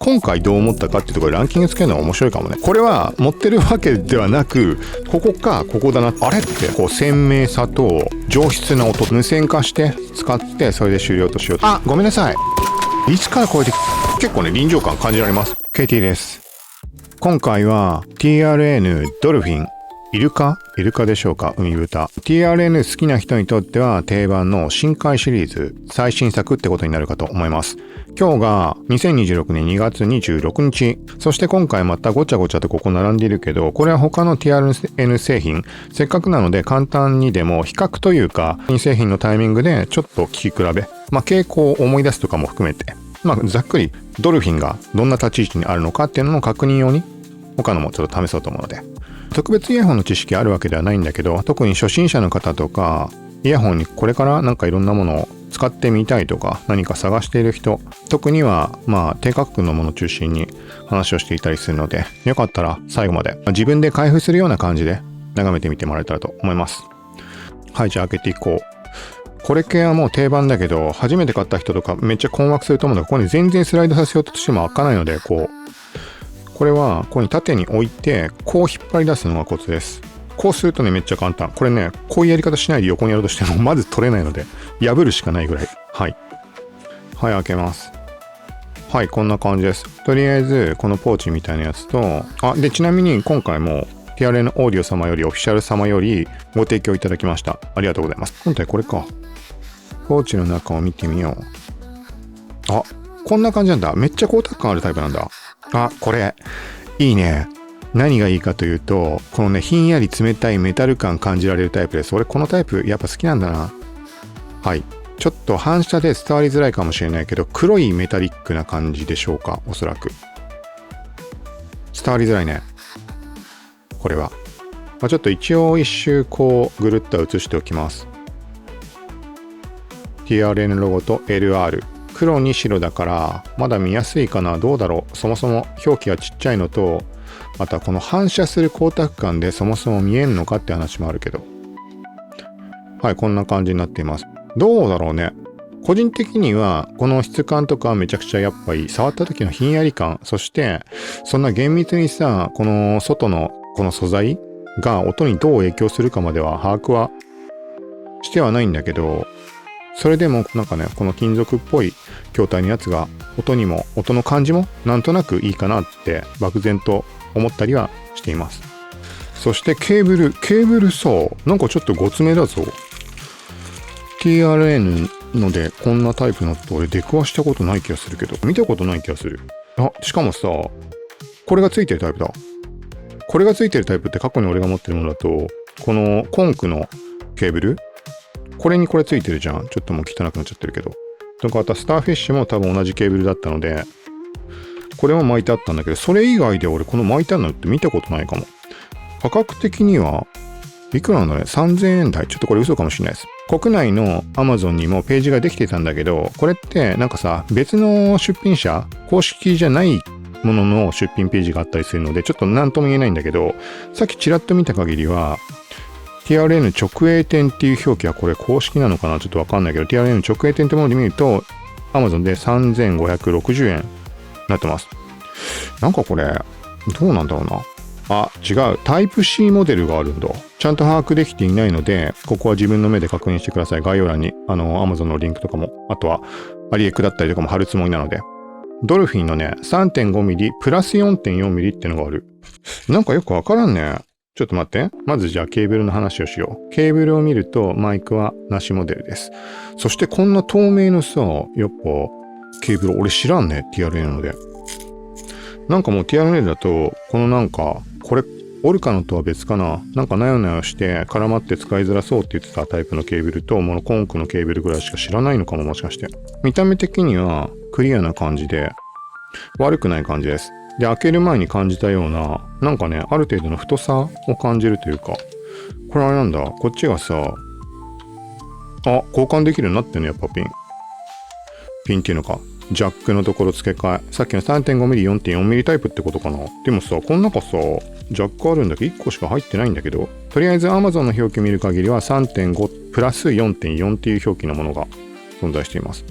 今回どう思ったかっていうところでランキングつけるのが面白いかもね。これは持ってるわけではなく、ここかここだな、あれってこう鮮明さと上質な音無線化して使って、それで終了としようと。あ、ごめんなさい、いつからこうやって結構ね臨場感感じられます。 KT です。今回は TRN ドルフィン、イルカでしょうか、海豚。 TRN 好きな人にとっては定番の深海シリーズ最新作ってことになるかと思います。今日が2026年2月26日。そして今回またごちゃごちゃとここ並んでいるけど、これは他の TRN 製品、せっかくなので簡単にでも比較というか、製品のタイミングでちょっと聞き比べ、傾向を思い出すとかも含めて、ざっくりドルフィンがどんな立ち位置にあるのかっていうのの確認用に他のもちょっと試そうと思うので。特別イヤホンの知識あるわけではないんだけど、特に初心者の方とか、イヤホンにこれからなんかいろんなものを使ってみたいとか、何か探している人、特には低価格のものを中心に話をしていたりするので、よかったら最後まで自分で開封するような感じで眺めてみてもらえたらと思います。はい、じゃあ開けていこう。これ系はもう定番だけど、初めて買った人とかめっちゃ困惑すると思うので、ここに全然スライドさせようとしても開かないので、これはここに縦に置いてこう引っ張り出すのがコツです。こうするとねめっちゃ簡単。これね、こういうやり方しないで横にやろうとしてもまず取れないので破るしかないぐらい。はい開けます。はい、こんな感じです。とりあえずこのポーチみたいなやつと、でちなみに今回も TRN オーディオ様よりオフィシャル様よりご提供いただきました。ありがとうございます。本体これか。ポーチの中を見てみよう。こんな感じなんだ。めっちゃ光沢感あるタイプなんだ。これいいね。何がいいかというと、このねひんやり冷たいメタル感感じられるタイプです。俺このタイプやっぱ好きなんだな。はい、ちょっと反射で伝わりづらいかもしれないけど、黒いメタリックな感じでしょうか。おそらく伝わりづらいねこれは。ちょっと一応一周こうぐるっと映しておきます。 TRN ロゴと LR、黒に白だからまだ見やすいかな。どうだろう。そもそも表記がちっちゃいのと、またこの反射する光沢感でそもそも見えんのかって話もあるけど、はい、こんな感じになっています。どうだろうね。個人的にはこの質感とかめちゃくちゃやっぱり触った時のひんやり感、そしてそんな厳密にさ、この外のこの素材が音にどう影響するかまでは把握はしてはないんだけど、それでもなんかね、この金属っぽい筐体のやつが音の感じもなんとなくいいかなって漠然と思ったりはしています。そしてケーブルさ、なんかちょっとごつめだぞ。 TRN のでこんなタイプのって俺出くわしたことない気がするけど、見たことない気がする。しかもさ、これがついてるタイプだ。これがついてるタイプって過去に俺が持ってるものだと、このコンクのケーブル、これにこれついてるじゃん。ちょっともう汚くなっちゃってるけど。とか、あとスターフィッシュも多分同じケーブルだったので、これも巻いてあったんだけど、それ以外で俺この巻いてあるのって見たことないかも。価格的にはいくらなんだね。3000円台。ちょっとこれ嘘かもしれないです。国内の Amazon にもページができてたんだけど、これってなんかさ、別の出品者、公式じゃないものの出品ページがあったりするので、ちょっと何とも言えないんだけど、さっきちらっと見た限りは、TRN 直営店っていう表記はこれ公式なのかな、ちょっとわかんないけど、TRN 直営店ってもので見ると Amazon で3560円になってます。なんかこれどうなんだろうな。違う、タイプ C モデルがあるんだ。ちゃんと把握できていないので、ここは自分の目で確認してください。概要欄にAmazon のリンクとかも、あとはアリエクだったりとかも貼るつもりなので。ドルフィンのね 3.5mm プラス 4.4mm ってのがある。なんかよくわからんね。ちょっと待って。まずじゃあケーブルの話をしよう。ケーブルを見るとマイクはなしモデルです。そしてこんな透明のさ、やっぱケーブル俺知らんね。TRN なので。なんかもう TRN だと、このなんか、これ、オルカのとは別かな。なんかなよなよして絡まって使いづらそうって言ってたタイプのケーブルと、ものコンクのケーブルぐらいしか知らないのかも、もしかして。見た目的にはクリアな感じで、悪くない感じです。で、開ける前に感じたような、なんかね、ある程度の太さを感じるというか、これあれなんだ。こっちがさ、交換できるようになってるの、やっぱピンっていうのか。ジャックのところ付け替え。さっきの 3.5mm、4.4mm タイプってことかな。でもさ、この中さ、ジャックあるんだけど1個しか入ってないんだけど、とりあえず Amazon の表記見る限りは 3.5 プラス 4.4 っていう表記のものが存在しています。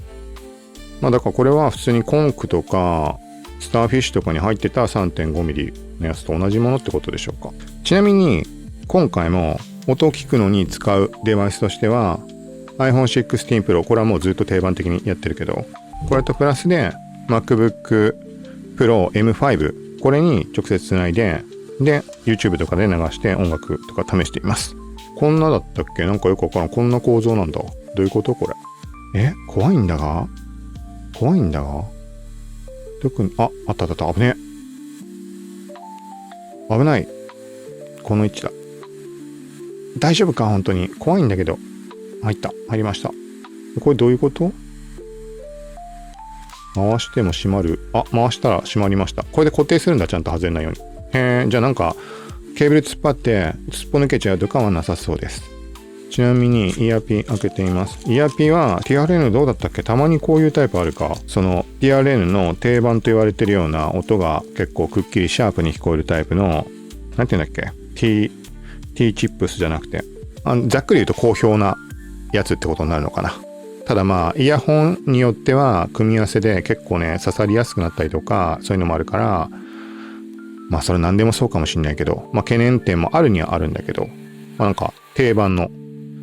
だからこれは普通にコンクとか、スターフィッシュとかに入ってた 3.5mm のやつと同じものってことでしょうか。ちなみに今回も音を聞くのに使うデバイスとしては iPhone 16 Pro、 これはもうずっと定番的にやってるけど、これとプラスで MacBook Pro M5、 これに直接つないで、YouTube とかで流して音楽とか試しています。こんなだったっけ？なんかよくわからん。こんな構造なんだ。どういうことこれ。怖いんだが特に、あった、危ねえ。危ない。この位置だ。大丈夫か本当に。怖いんだけど。入りました。これどういうこと？回しても閉まる。回したら閉まりました。これで固定するんだ。ちゃんと外れないように。じゃあなんか、ケーブル突っ張って、すっぽ抜けちゃうとかはなさそうです。ちなみに、イヤーピン開けてみます。イヤーピンは TRN どうだったっけ？たまにこういうタイプあるか。その TRN の定番と言われてるような音が結構くっきりシャープに聞こえるタイプの、なんていうんだっけ？ T チップスじゃなくて、ざっくり言うと好評なやつってことになるのかな。ただまあイヤホンによっては組み合わせで結構ね刺さりやすくなったりとかそういうのもあるから、まあそれ何でもそうかもしんないけど、まあ懸念点もあるにはあるんだけど、まあなんか定番の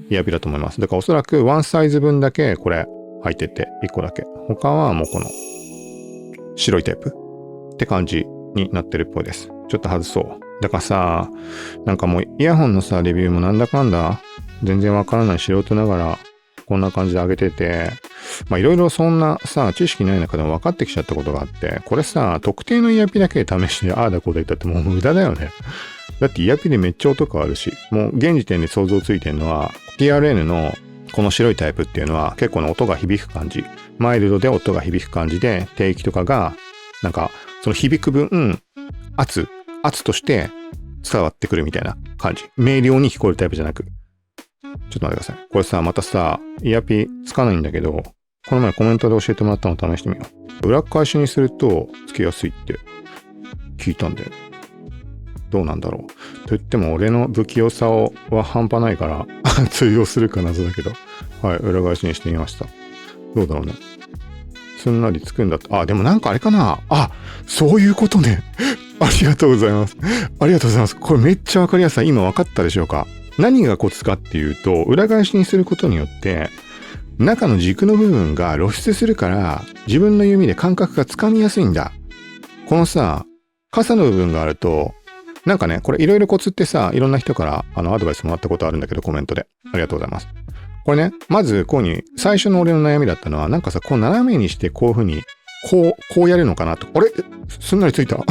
イヤーピンだと思います。だからおそらくワンサイズ分だけこれ入ってて1個だけ。他はもうこの白いテープって感じになってるっぽいです。ちょっと外そう。だからさ、なんかもうイヤホンのさレビューもなんだかんだ全然わからない素人ながらこんな感じで上げてて、まあいろいろそんなさ知識ない中でも分かってきちゃったことがあって、これさ特定のイヤーピンだけで試してああだこうだ言ったってもう無駄だよね。だってイヤーピンでめっちゃ音変わるし、もう現時点で想像ついてるのは TRN のこの白いタイプっていうのは結構ね音が響く感じ、マイルドで音が響く感じで、低域とかがなんかその響く分圧として伝わってくるみたいな感じ。明瞭に聞こえるタイプじゃなく。ちょっと待ってください。これさ、またさ、イヤピつかないんだけど、この前コメントで教えてもらったの試してみよう。裏返しにするとつけやすいって聞いたんだよ。どうなんだろう。と言っても俺の不器用さは半端ないから通用するか謎だけど。はい、裏返しにしてみました。どうだろうね。すんなりつくんだって。でもなんかあれかな。そういうことね。ありがとうございます。ありがとうございます。これめっちゃわかりやすい。今わかったでしょうか。何がコツかっていうと、裏返しにすることによって、中の軸の部分が露出するから、自分の指で感覚がつかみやすいんだ。このさ、傘の部分があると、なんかね、これいろいろコツってさ、いろんな人からアドバイスもらったことあるんだけど、コメントで。ありがとうございます。これね、まずこうに、最初の俺の悩みだったのは、なんかさ、こう斜めにしてこういう風に、こうやるのかなと。あれすんなりついたこ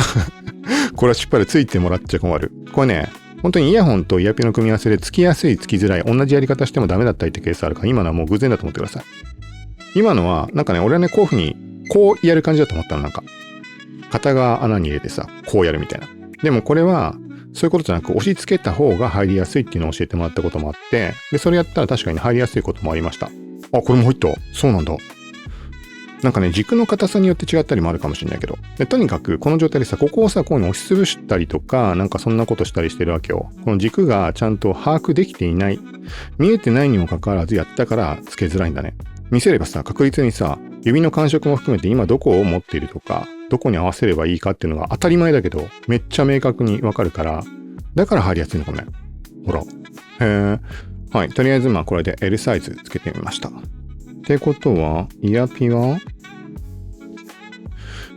れは失敗でついてもらっちゃ困る。これね、本当にイヤホンとイヤピンの組み合わせでつきやすいつきづらい、同じやり方してもダメだったりってケースあるから、今のはもう偶然だと思ってください。今のは、なんかね、俺はね、こういう風に、こうやる感じだと思ったの、なんか。片側穴に入れてさ、こうやるみたいな。でもこれは、そういうことじゃなく、押し付けた方が入りやすいっていうのを教えてもらったこともあって、で、それやったら確かに入りやすいこともありました。これも入った。そうなんだ。なんかね、軸の硬さによって違ったりもあるかもしれないけど。で、とにかく、この状態でさ、ここをさ、こういうの押しつぶしたりとか、なんかそんなことしたりしてるわけよ。この軸がちゃんと把握できていない。見えてないにもかかわらずやったからつけづらいんだね。見せればさ、確実にさ、指の感触も含めて今どこを持っているとか、どこに合わせればいいかっていうのが当たり前だけど、めっちゃ明確にわかるから、だから入りやすいのかもね。ほら。はい。とりあえずまあこれで L サイズつけてみました。ってことは、イヤピは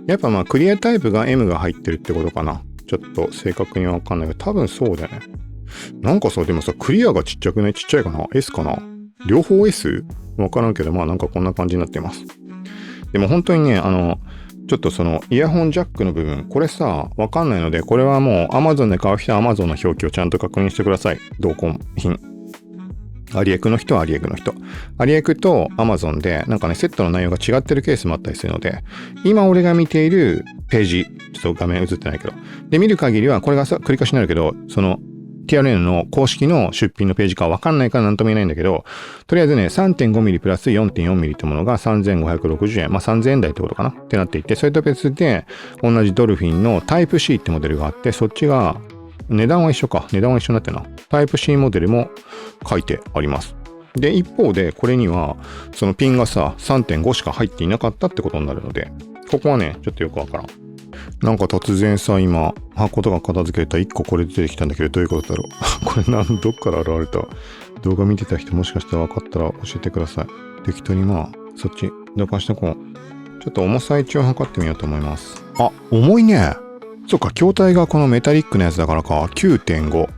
やっぱまあクリアタイプが M が入ってるってことかな。ちょっと正確にわかんないけど、多分そうだよね。なんかさ、でもさ、クリアがちっちゃくない？ちっちゃいかな？ S かな？両方 S？ わからんけど、まあなんかこんな感じになってます。でも本当にね、ちょっとそのイヤホンジャックの部分、これさ、わかんないので、これはもう Amazon で買う人は Amazon の表記をちゃんと確認してください。同梱品。アリエクの人はアリエクの人。アリエクと Amazon でなんかね、セットの内容が違ってるケースもあったりするので、今俺が見ているページ、ちょっと画面映ってないけど、で、見る限りは、これがさ、繰り返しになるけど、その TRN の公式の出品のページかわかんないからなんとも言えないんだけど、とりあえずね、3.5mm プラス 4.4mm ってものが3560円。まあ、3000円台ってことかなってなっていて、それと別で、同じドルフィンのタイプ C ってモデルがあって、そっちが、値段は一緒か。値段は一緒になってるな。タイプ C モデルも書いてあります。で、一方で、これには、そのピンがさ、3.5 しか入っていなかったってことになるので、ここはね、ちょっとよくわからん。なんか突然さ、今、箱とか片付けたら1個これ出てきたんだけど、どういうことだろう。これどっから現れた動画見てた人もしかしたら分かったら教えてください。適当にそっち、どかしてこう。ちょっと重さ一応測ってみようと思います。あ、重いね。そっか、筐体がこのメタリックのやつだからか、9.5。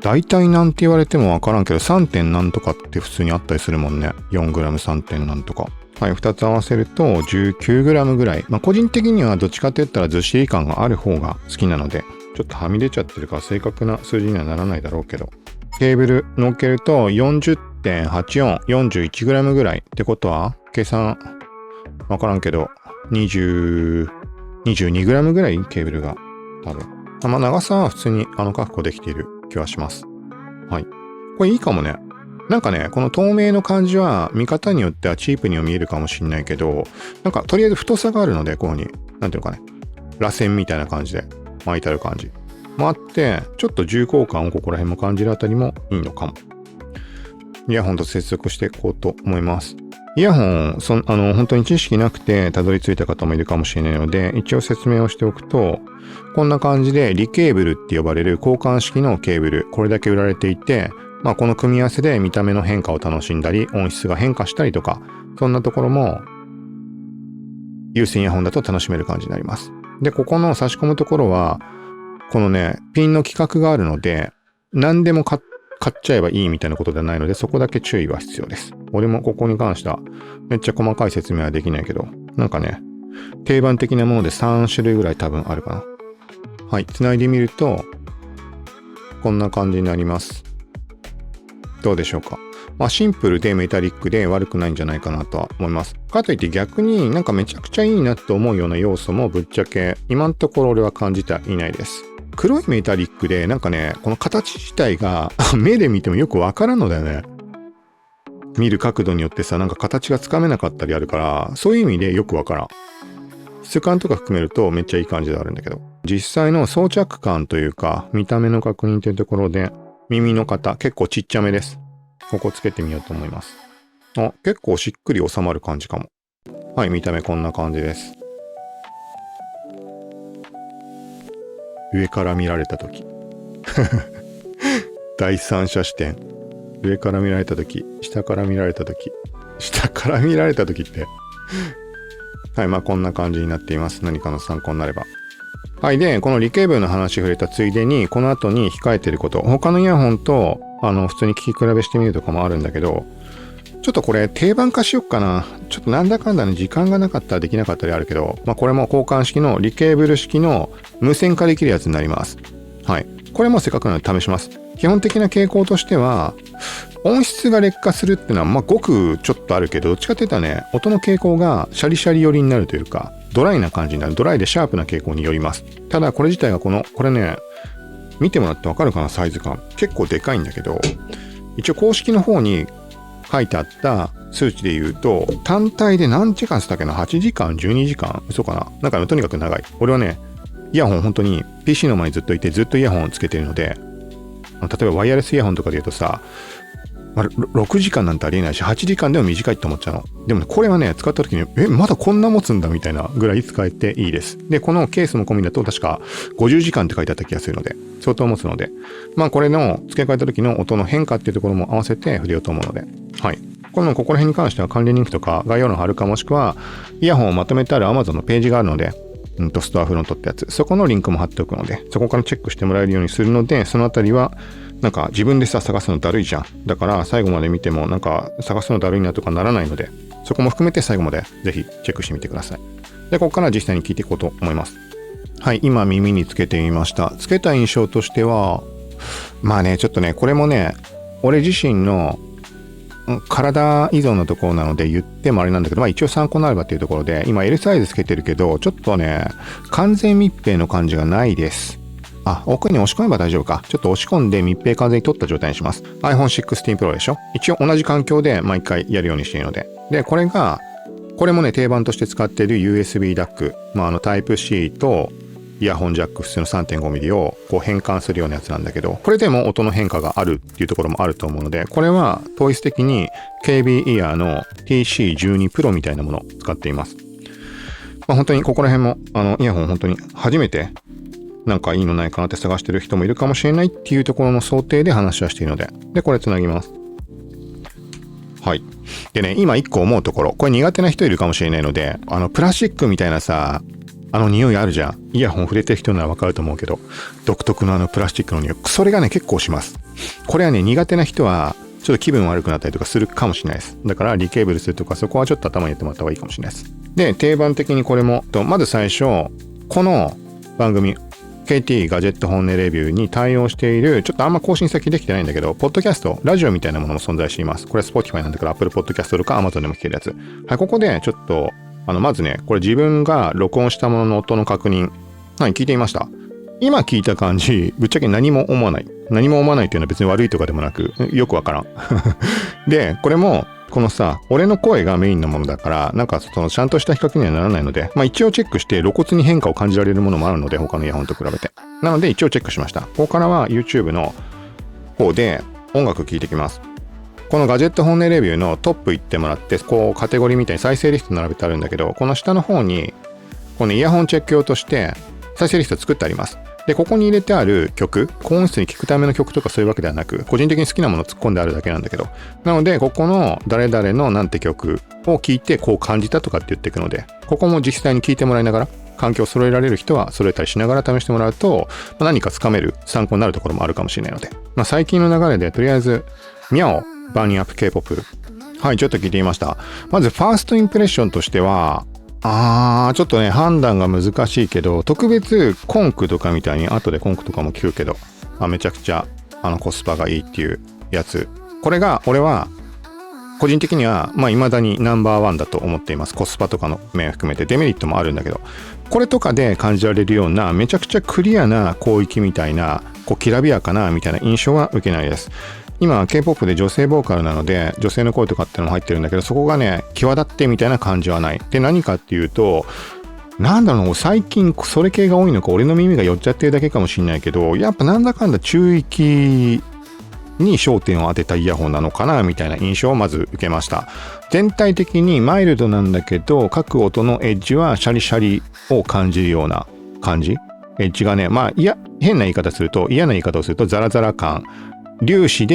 大体なんて言われても分からんけど、3. 点なんとかって普通にあったりするもんね。4g3. 点なんとか。はい、2つ合わせると 19g ぐらい。個人的にはどっちかって言ったらずっしり感がある方が好きなので、ちょっとはみ出ちゃってるから正確な数字にはならないだろうけど。ケーブル乗っけると 40.84、41g ぐらい。ってことは、計算わからんけど、22g ぐらいケーブルが多分。長さは普通に確保できている気はします。はい。これいいかもね。なんかね、この透明の感じは見方によってはチープには見えるかもしれないけど、なんかとりあえず太さがあるので、こうに、なんていうのかね、螺旋みたいな感じで巻いてある感じもあって、ちょっと重厚感をここら辺も感じるあたりもいいのかも。イヤホンと接続していこうと思います。イヤホン、本当に知識なくてたどり着いた方もいるかもしれないので、一応説明をしておくと、こんな感じでリケーブルって呼ばれる交換式のケーブル、これだけ売られていて、この組み合わせで見た目の変化を楽しんだり、音質が変化したりとか、そんなところも、有線イヤホンだと楽しめる感じになります。で、ここの差し込むところは、このね、ピンの規格があるので、何でも買っちゃえばいいみたいなことではないので、そこだけ注意は必要です。俺もここに関しては、めっちゃ細かい説明はできないけど、なんかね、定番的なもので3種類ぐらい多分あるかな。はい、繋いでみると、こんな感じになります。どうでしょうか。シンプルでメタリックで悪くないんじゃないかなとは思います。かといって逆になんかめちゃくちゃいいなと思うような要素もぶっちゃけ今のところ俺は感じてはいないです。黒いメタリックでなんかね、この形自体が目で見てもよくわからんのだよね。見る角度によってさ、なんか形がつかめなかったりあるから、そういう意味でよくわからん。質感とか含めるとめっちゃいい感じであるんだけど、実際の装着感というか見た目の確認というところで、耳の型結構ちっちゃめです。ここつけてみようと思います。結構しっくり収まる感じかも。はい、見た目こんな感じです。上から見られたとき。第三者視点。上から見られたとき、下から見られたとき。下から見られたときって。はい、こんな感じになっています。何かの参考になれば。はい。で、このリケーブルの話触れたついでに、この後に控えてること、他のイヤホンと、普通に聞き比べしてみるとかもあるんだけど、ちょっとこれ定番化しよっかな。ちょっとなんだかんだね、時間がなかったらできなかったりあるけど、これも交換式のリケーブル式の無線化できるやつになります。はい。これもせっかくなので試します。基本的な傾向としては、音質が劣化するっていうのは、ごくちょっとあるけど、どっちかって言ったらね、音の傾向がシャリシャリ寄りになるというか、ドライな感じになる。ドライでシャープな傾向によります。ただ、これ自体がこれね、見てもらってわかるかな、サイズ感。結構でかいんだけど、一応公式の方に書いてあった数値で言うと、単体で何時間したっけな ?8 時間 ?12 時間嘘かななんかとにかく長い。俺はね、イヤホン本当に PC の前にずっといてずっとイヤホンをつけてるので、例えばワイヤレスイヤホンとかで言うとさ、6時間なんてありえないし、8時間でも短いって思っちゃうの。でもね、これはね、使った時に、まだこんな持つんだみたいなぐらい使えていいです。で、このケースの込みだと確か50時間って書いてあった気がするので、相当持つので、これの付け替えた時の音の変化っていうところも合わせて触れようと思うので、はい。ここら辺に関しては関連リンクとか概要欄貼るかもしくは、イヤホンをまとめてある Amazon のページがあるので、ストアフロントってやつ、そこのリンクも貼っておくので、そこからチェックしてもらえるようにするので、そのあたりは、なんか自分で探すのだるいじゃん。だから最後まで見てもなんか探すのだるいなとかならないので、そこも含めて最後までぜひチェックしてみてください。で、ここから実際に聞いていこうと思います。はい、今耳につけてみました。つけた印象としては、ちょっとね、これもね、俺自身の体依存のところなので言ってもあれなんだけど、一応参考になればっていうところで、今 L サイズつけてるけど、ちょっとね、完全密閉の感じがないです。奥に押し込めば大丈夫か。ちょっと押し込んで密閉完全に取った状態にします。iPhone 16 Pro でしょ。一応同じ環境で毎回やるようにしているので。で、これもね、定番として使っている USB ダック。Type-C とイヤホンジャック普通の 3.5mm を変換するようなやつなんだけど、これでも音の変化があるっていうところもあると思うので、これは統一的に KB イヤーの TC12 Pro みたいなものを使っています。本当にここら辺もイヤホン本当に初めてなんかいいのないかなって探してる人もいるかもしれないっていうところの想定で話はしているので、でこれつなぎます。はい。でね、今一個思うところ、これ苦手な人いるかもしれないので、プラスチックみたいなさ、匂いあるじゃん。イヤホン触れてる人ならわかると思うけど、独特のプラスチックの匂い、それがね結構します。これはね苦手な人はちょっと気分悪くなったりとかするかもしれないです。だからリケーブルするとか、そこはちょっと頭に入れてもらった方がいいかもしれないです。で、定番的にこれもまず最初、この番組KT ガジェット本音レビューに対応している、ちょっとあんま更新先できてないんだけど、ポッドキャスト、ラジオみたいなものも存在しています。これ Spotify なんだけど、Apple Podcast とか Amazon でも聞けるやつ。はい、ここでちょっと、まずね、これ自分が録音したものの音の確認、はい、聞いてみました。今聞いた感じ、ぶっちゃけ何も思わない。何も思わないっていうのは別に悪いとかでもなく、よくわからん。で、これも、このさ、俺の声がメインのものだから、なんかそのちゃんとした比較にはならないので、一応チェックして露骨に変化を感じられるものもあるので、他のイヤホンと比べて。なので一応チェックしました。ここからは YouTube の方で音楽聴いてきます。このガジェット本音レビューのトップ行ってもらって、こうカテゴリーみたいに再生リスト並べてあるんだけど、この下の方に、このイヤホンチェック用として再生リスト作ってあります。で、ここに入れてある曲、高音質に聴くための曲とかそういうわけではなく、個人的に好きなものを突っ込んであるだけなんだけど、なので、ここの誰々のなんて曲を聴いてこう感じたとかって言っていくので、ここも実際に聴いてもらいながら、環境を揃えられる人は揃えたりしながら試してもらうと、何かつかめる参考になるところもあるかもしれないので、最近の流れでとりあえず、ミャオ、バーニングアップ K-POP。はい、ちょっと聞いてみました。まず、ファーストインプレッションとしては、ちょっとね、判断が難しいけど、特別コンクとかみたいに、後でコンクとかも聞くけど、めちゃくちゃ、コスパがいいっていうやつ。これが、俺は、個人的には、未だにナンバーワンだと思っています。コスパとかの面含めて、デメリットもあるんだけど、これとかで感じられるような、めちゃくちゃクリアな広域みたいな、きらびやかな、みたいな印象は受けないです。今 K-POP で女性ボーカルなので女性の声とかってのも入ってるんだけど、そこがね際立ってみたいな感じはない。で、何かっていうと、なんだろう、最近それ系が多いのか俺の耳が寄っちゃってるだけかもしれないけど、やっぱなんだかんだ中域に焦点を当てたイヤホンなのかなみたいな印象をまず受けました。全体的にマイルドなんだけど、各音のエッジはシャリシャリを感じるような感じ。エッジがね、変な言い方すると、嫌な言い方をするとザラザラ感、粒子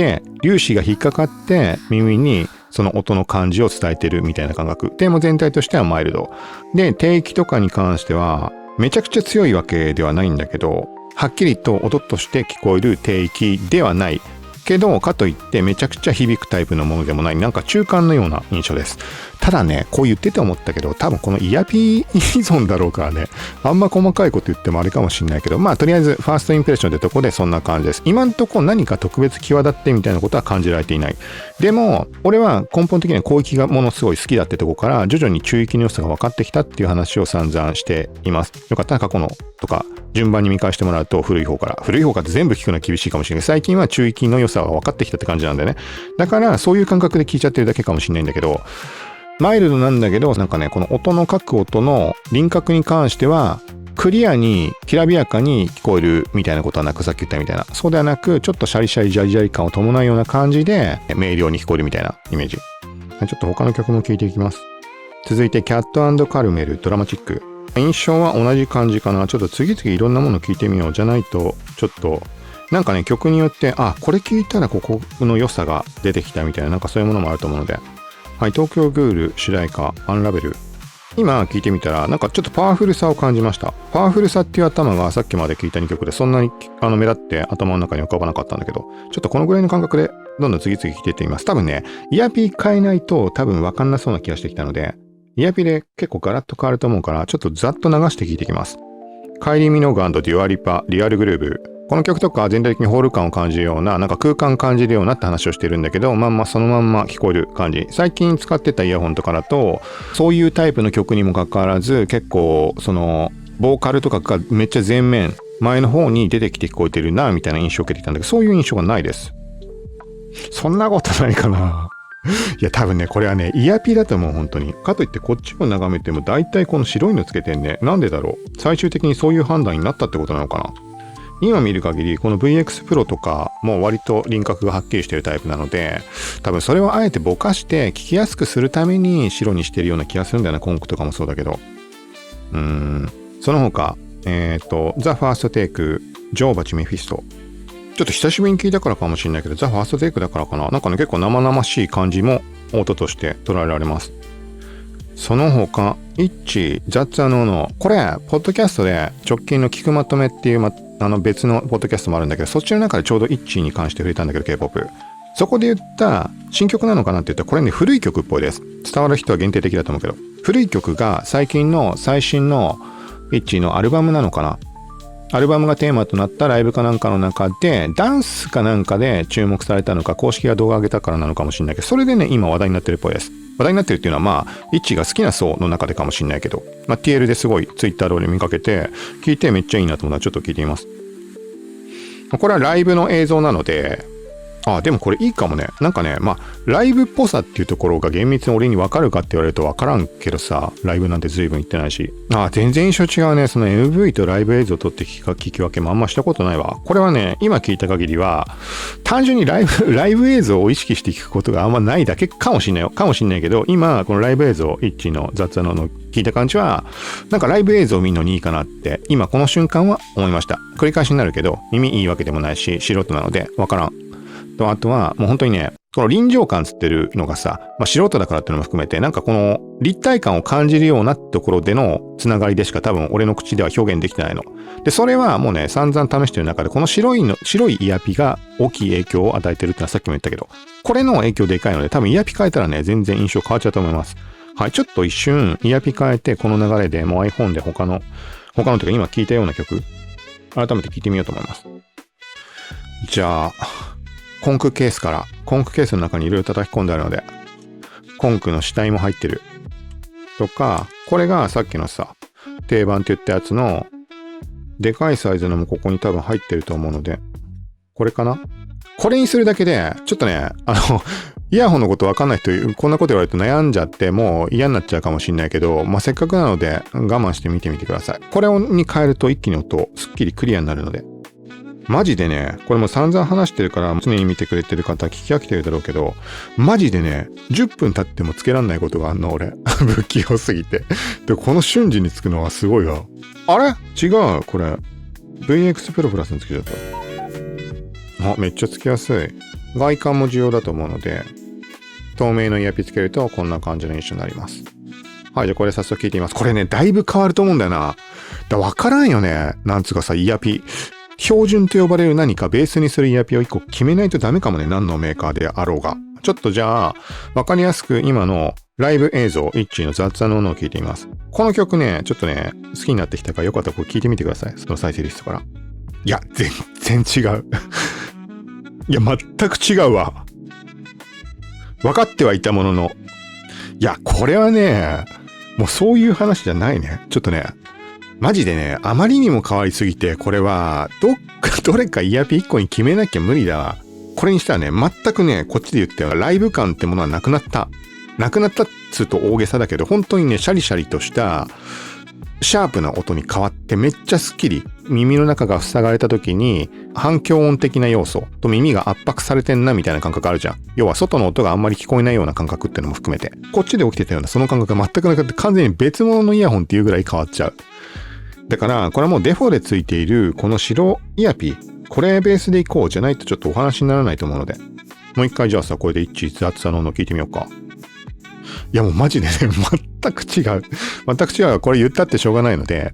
が引っかかって耳にその音の感じを伝えてるみたいな感覚。でも全体としてはマイルド。で、低域とかに関してはめちゃくちゃ強いわけではないんだけど、はっきりと音として聞こえる低域ではない。けど、かといってめちゃくちゃ響くタイプのものでもない、なんか中間のような印象です。ただね、こう言ってて思ったけど、多分このイヤピー依存だろうからね、あんま細かいこと言ってもあれかもしれないけど、とりあえずファーストインプレッションってとこでそんな感じです。今んとこ何か特別際立ってみたいなことは感じられていない。でも、俺は根本的には広域がものすごい好きだってとこから、徐々に中域の良さが分かってきたっていう話を散々しています。よかったら過去のとか、順番に見返してもらうと、古い方って全部聞くのは厳しいかもしれない。最近は中域の良さが分かってきたって感じなんだよね。だからそういう感覚で聞いちゃってるだけかもしれないんだけど、マイルドなんだけど、なんかね、この音の各音の輪郭に関してはクリアにきらびやかに聞こえるみたいなことはなく、さっき言ったみたいな、そうではなく、ちょっとシャリシャリジャリジャリ感を伴うような感じで明瞭に聞こえるみたいなイメージ。ちょっと他の曲も聴いていきます。続いてキャット&カルメル、ドラマチック。印象は同じ感じかな。ちょっと次々いろんなもの聴いてみよう。じゃないとちょっとなんかね、曲によってこれ聴いたらここの良さが出てきたみたいな、なんかそういうものもあると思うので。はい、東京グール主題歌アンラベル。今聴いてみたらなんかちょっとパワフルさを感じました。パワフルさっていう頭がさっきまで聴いた2曲でそんなに目立って頭の中に浮かばなかったんだけど、ちょっとこのぐらいの感覚でどんどん次々聴いていってみます。多分ね、イヤピー変えないと多分分かんなそうな気がしてきたので、イヤピで結構ガラッと変わると思うから、ちょっとざっと流して聴いていきます。カイリー・ミノーグ&デュアリパ、リアルグルーブ。この曲とか全体的にホール感を感じるような、なんか空間感じるようなって話をしてるんだけど、そのまんま聞こえる感じ。最近使ってたイヤホンとかだと、そういうタイプの曲にもかかわらず、結構そのボーカルとかがめっちゃ前の方に出てきて聞こえてるなみたいな印象を受けてきたんだけど、そういう印象がないです。そんなことないかな。いや、多分ね、これはね、イヤピだと思う、本当に。かといってこっちを眺めても大体この白いのつけてんね。なんでだろう。最終的にそういう判断になったってことなのかな。今見る限り、この VX Pro とかも割と輪郭がはっきりしてるタイプなので、多分それをあえてぼかして聞きやすくするために白にしてるような気がするんだよな、コンクとかもそうだけど。その他、ザ・ファーストテイク、ジョーバチ・メフィスト。ちょっと久しぶりに聞いたからかもしれないけど、ザ・ファーストテイクだからかな。なんかね、結構生々しい感じも音として捉えられます。その他、イッチ、ザッツァノーノ。これ、ポッドキャストで直近の聞くまとめっていう、別のポッドキャストもあるんだけど、そっちの中でちょうどイッチに関して触れたんだけど、K-POP。そこで言った新曲なのかなって言ったら、これね、古い曲っぽいです。伝わる人は限定的だと思うけど、古い曲が最近の最新のイッチのアルバムなのかな。アルバムがテーマとなったライブかなんかの中で、ダンスかなんかで注目されたのか、公式が動画上げたからなのかもしれないけど、それでね、今話題になってるっぽいです。話題になってるっていうのはイッチが好きな層の中でかもしれないけど、TL ですごいツイッターで見かけて、聞いてめっちゃいいなと思ったらちょっと聞いてみます。これはライブの映像なので、でもこれいいかもね。なんかね、ライブっぽさっていうところが厳密に俺に分かるかって言われると分からんけどさ、ライブなんて随分行ってないし。全然印象違うね。その MV とライブ映像とって聞き分けもあんましたことないわ。これはね、今聞いた限りは、単純にライブ映像を意識して聞くことがあんまないだけかもしんないけど、今、このライブ映像、イッチの雑談の聞いた感じは、なんかライブ映像を見るのにいいかなって、今この瞬間は思いました。繰り返しになるけど、耳いいわけでもないし、素人なので分からん。と、あとは、もう本当にね、この臨場感つってるのがさ、素人だからっていうのも含めて、なんかこの立体感を感じるようなところでのつながりでしか多分俺の口では表現できてないの。で、それはもうね、散々試してる中で、この白いイヤピが大きい影響を与えてるってのはさっきも言ったけど、これの影響でかいので、多分イヤピ変えたらね、全然印象変わっちゃうと思います。はい、ちょっと一瞬イヤピ変えて、この流れでもう iPhone で他のというか今聞いたような曲、改めて聞いてみようと思います。じゃあ、コンクケースの中にいろいろ叩き込んであるので、コンクの死体も入ってる。とか、これがさっきのさ、定番って言ったやつの、でかいサイズのもここに多分入ってると思うので、これかな？これにするだけで、ちょっとね、イヤホンのことわかんない人、こんなこと言われると悩んじゃってもう嫌になっちゃうかもしれないけど、せっかくなので我慢して見てみてください。これに変えると一気に音、すっきりクリアになるので。マジでね、これも散々話してるから常に見てくれてる方聞き飽きてるだろうけど、マジでね、10分経ってもつけらんないことがあんの、俺。不器用すぎて。で、この瞬時につくのはすごいわ。あれ違う、これ。VX Pro プラスにつけちゃった。めっちゃつきやすい。外観も重要だと思うので、透明のイヤピつけるとこんな感じの印象になります。はい、じゃあこれ早速聞いてみます。これね、だいぶ変わると思うんだよな。わからんよね。なんつうかさ、イヤピ。標準と呼ばれる何かベースにするイヤピを1個決めないとダメかもね。何のメーカーであろうが。ちょっとじゃあ、わかりやすく今のライブ映像、イッチーの雑談のものを聞いてみます。この曲ね、ちょっとね、好きになってきたからよかったらこれ聞いてみてください。その再生リストから。いや、全然違う。いや、全く違うわ。分かってはいたものの。いや、これはね、もうそういう話じゃないね。ちょっとね、マジでね、あまりにも変わりすぎて、これは、どれかイヤピ1個に決めなきゃ無理だわ。これにしたらね、全くね、こっちで言ったよ。ライブ感ってものはなくなった。なくなったっつうと大げさだけど、本当にね、シャリシャリとした、シャープな音に変わってめっちゃスッキリ。耳の中が塞がれた時に、反響音的な要素と耳が圧迫されてんなみたいな感覚あるじゃん。要は外の音があんまり聞こえないような感覚っていうのも含めて。こっちで起きてたようなその感覚が全くなくて完全に別物のイヤホンっていうぐらい変わっちゃう。だから、これはもうデフォでついているこの白イヤピー、これベースでいこうじゃないとちょっとお話にならないと思うので、もう一回じゃあさ、これで一致雑さの聞いてみようか。いやもうマジでね、全く違う。全く違う。これ言ったってしょうがないので、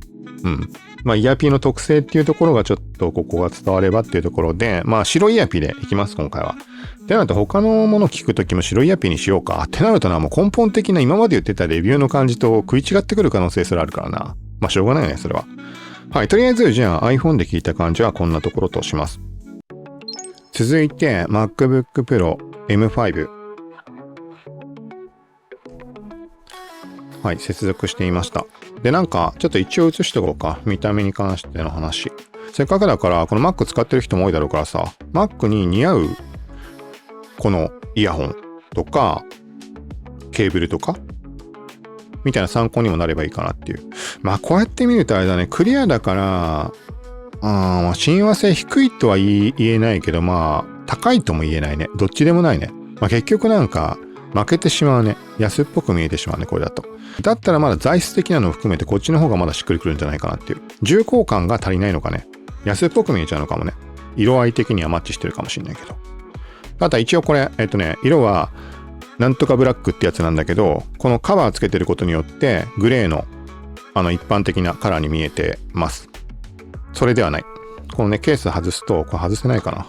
イヤピーの特性っていうところがちょっとここが伝わればっていうところで、白イヤピーでいきます、今回は。ってなると他のもの聞くときも白イヤピーにしようか。ってなるとな、もう根本的な今まで言ってたレビューの感じと食い違ってくる可能性すらあるからな。しょうがないよね、それは。はい、とりあえずじゃあ iPhone で聞いた感じはこんなところとします。続いて MacBook Pro M5。はい、接続していました。で、なんかちょっと一応映しておこうか。見た目に関しての話。せっかくだからこの Mac 使ってる人も多いだろうからさ、Mac に似合うこのイヤホンとかケーブルとかみたいな参考にもなればいいかなっていう。こうやって見るとあれだね、クリアだから、親和性低いとは言えないけど、高いとも言えないね。どっちでもないね。結局なんか、負けてしまうね。安っぽく見えてしまうね、これだと。だったらまだ材質的なのを含めてこっちの方がまだしっくりくるんじゃないかなっていう。重厚感が足りないのかね。安っぽく見えちゃうのかもね。色合い的にはマッチしてるかもしれないけど。あとは一応これ、色はなんとかブラックってやつなんだけど、このカバーつけてることによってグレーの一般的なカラーに見えてます。それではない。このね、ケース外すと、これ外せないかな。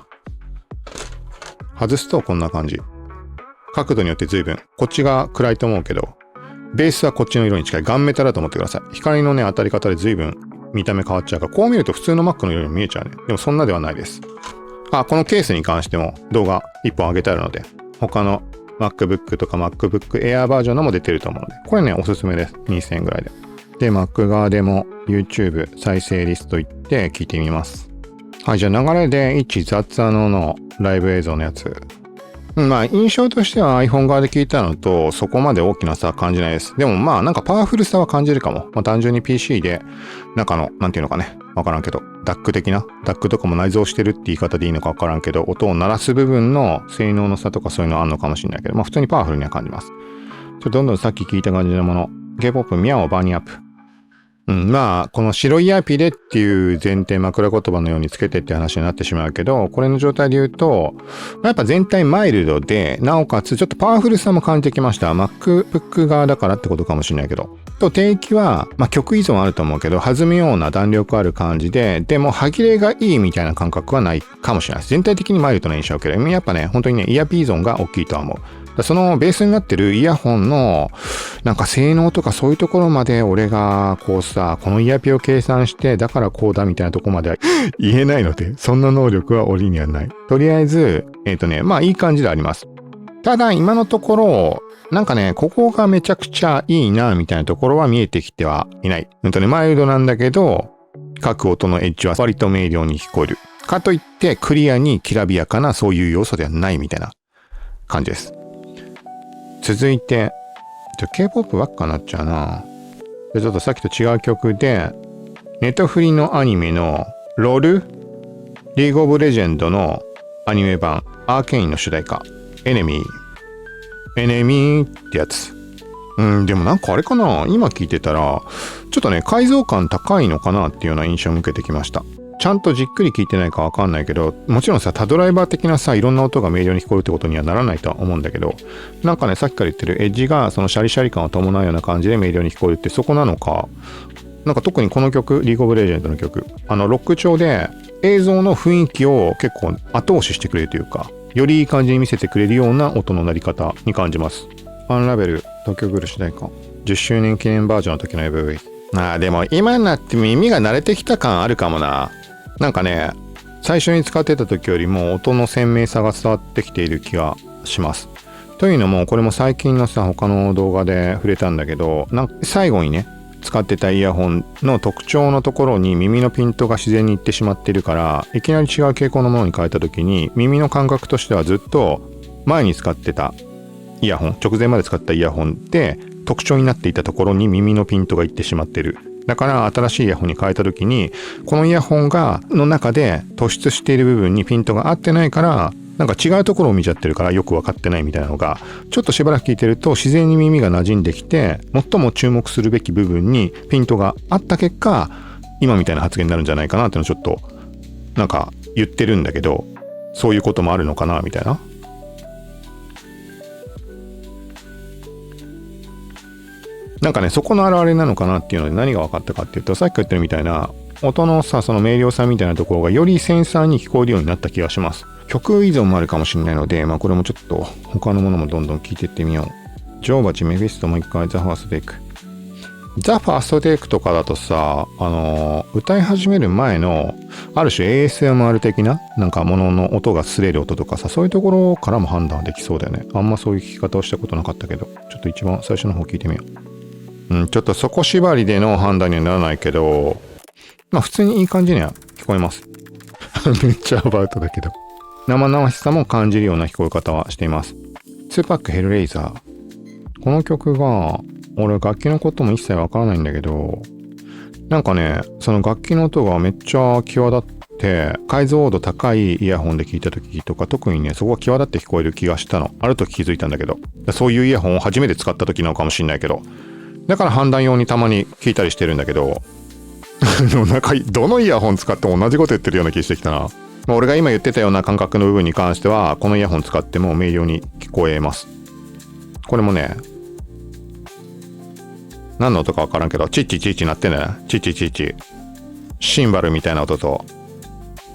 外すとこんな感じ。角度によって随分、こっちが暗いと思うけど、ベースはこっちの色に近いガンメタだと思ってください。光のね、当たり方で随分見た目変わっちゃうから、こう見ると普通の Mac の色に見えちゃうね。でもそんなではないです。このケースに関しても動画1本上げてあるので、他の MacBook とか MacBook Air バージョンのも出てると思うので、これね、おすすめです。2000円ぐらいで。で、Mac 側でも YouTube 再生リスト行って聞いてみます。はい、じゃあ流れで一雑のライブ映像のやつ。まあ印象としては iPhone 側で聞いたのとそこまで大きな差は感じないです。でもまあなんかパワフルさは感じるかも。まあ単純に PC で中のなんていうのかね。わからんけど、DAC とかも内蔵してるって言い方でいいのかわからんけど、音を鳴らす部分の性能の差とかそういうのあんのかもしれないけど、まあ普通にパワフルには感じます。どんどんさっき聞いた感じのもの。K-POP ミャオバーニーアップ。まあ、この白いイヤーピでっていう前提枕言葉のようにつけてって話になってしまうけど、これの状態で言うと、やっぱ全体マイルドで、なおかつちょっとパワフルさも感じてきました。MacBook 側だからってことかもしれないけど。と、低域は、まあ曲依存あると思うけど、弾むような弾力ある感じで、でも歯切れがいいみたいな感覚はないかもしれないです。全体的にマイルドな印象を受ける。やっぱね、本当にね、イヤーピ依存が大きいとは思う。そのベースになってるイヤホンのなんか性能とかそういうところまで俺がこうさ、このイヤピを計算してだからこうだみたいなところまでは言えないので、そんな能力は俺にはない。とりあえず、まあいい感じであります。ただ今のところ、なんかね、ここがめちゃくちゃいいなみたいなところは見えてきてはいない。マイルドなんだけど、各音のエッジは割と明瞭に聞こえる。かといってクリアにきらびやかなそういう要素ではないみたいな感じです。続いて、K-POP ばっかになっちゃうな。で、ちょっとさっきと違う曲で、ネットフリのアニメのロールリーグオブレジェンドのアニメ版アーケインの主題歌エネミーってやつ。でもなんかあれかな、今聞いてたらちょっとね解像感高いのかなっていうような印象を受けてきました。ちゃんとじっくり聞いてないかわかんないけど、もちろんさ他ドライバー的なさいろんな音が明瞭に聞こえるってことにはならないとは思うんだけど、なんかねさっきから言ってるエッジがそのシャリシャリ感を伴うような感じで明瞭に聞こえるってそこなのか。なんか特にこの曲リーグオブレジェンドの曲ロック調で映像の雰囲気を結構後押ししてくれるというか、よりいい感じに見せてくれるような音の鳴り方に感じます。アンラベル東京グル主題歌10周年記念バージョンの時の MV。でも今になって耳が慣れてきた感あるかもな。なんかね、最初に使ってた時よりも音の鮮明さが伝わってきている気がします。というのも、これも最近のさ、他の動画で触れたんだけど、なんか最後にね、使ってたイヤホンの特徴のところに耳のピントが自然にいってしまっているから、いきなり違う傾向のものに変えた時に、耳の感覚としてはずっと前に使ってたイヤホン、直前まで使ったイヤホンで特徴になっていたところに耳のピントがいってしまっている。だから新しいイヤホンに変えた時にこのイヤホンの中で突出している部分にピントが合ってないからなんか違うところを見ちゃってるからよく分かってないみたいなのがちょっとしばらく聞いてると自然に耳が馴染んできて最も注目するべき部分にピントがあった結果今みたいな発言になるんじゃないかなっていうのをちょっとなんか言ってるんだけど、そういうこともあるのかなみたいな。なんかね、そこの表れなのかなっていうので何が分かったかっていうと、さっき言ってるみたいな音のさ、その明瞭さみたいなところがより繊細に聞こえるようになった気がします。曲依存もあるかもしれないので、これもちょっと他のものもどんどん聞いていってみよう。ジョーバチ、メフィストもう一回、ザ・ファーストテイク。ザ・ファーストテイクとかだとさ、歌い始める前のある種 ASMR 的ななんかものの音が擦れる音とかさ、そういうところからも判断できそうだよね。あんまそういう聞き方をしたことなかったけど、ちょっと一番最初の方聞いてみよう。ちょっとそこ縛りでの判断にはならないけど、普通にいい感じには聞こえます。めっちゃアバウトだけど。生々しさも感じるような聞こえ方はしています。2パックヘルレイザー。この曲が、俺楽器のことも一切わからないんだけど、なんかね、その楽器の音がめっちゃ際立って解像度高いイヤホンで聞いた時とか特にねそこが際立って聞こえる気がしたの。ある時気づいたんだけど、そういうイヤホンを初めて使った時なのかもしれないけど、だから判断用にたまに聞いたりしてるんだけどなんかどのイヤホン使っても同じこと言ってるような気してきたな。俺が今言ってたような感覚の部分に関してはこのイヤホン使っても明瞭に聞こえます。これもね何の音か分からんけどチッチチッチなってんだよね。チッチチッチシンバルみたいな音と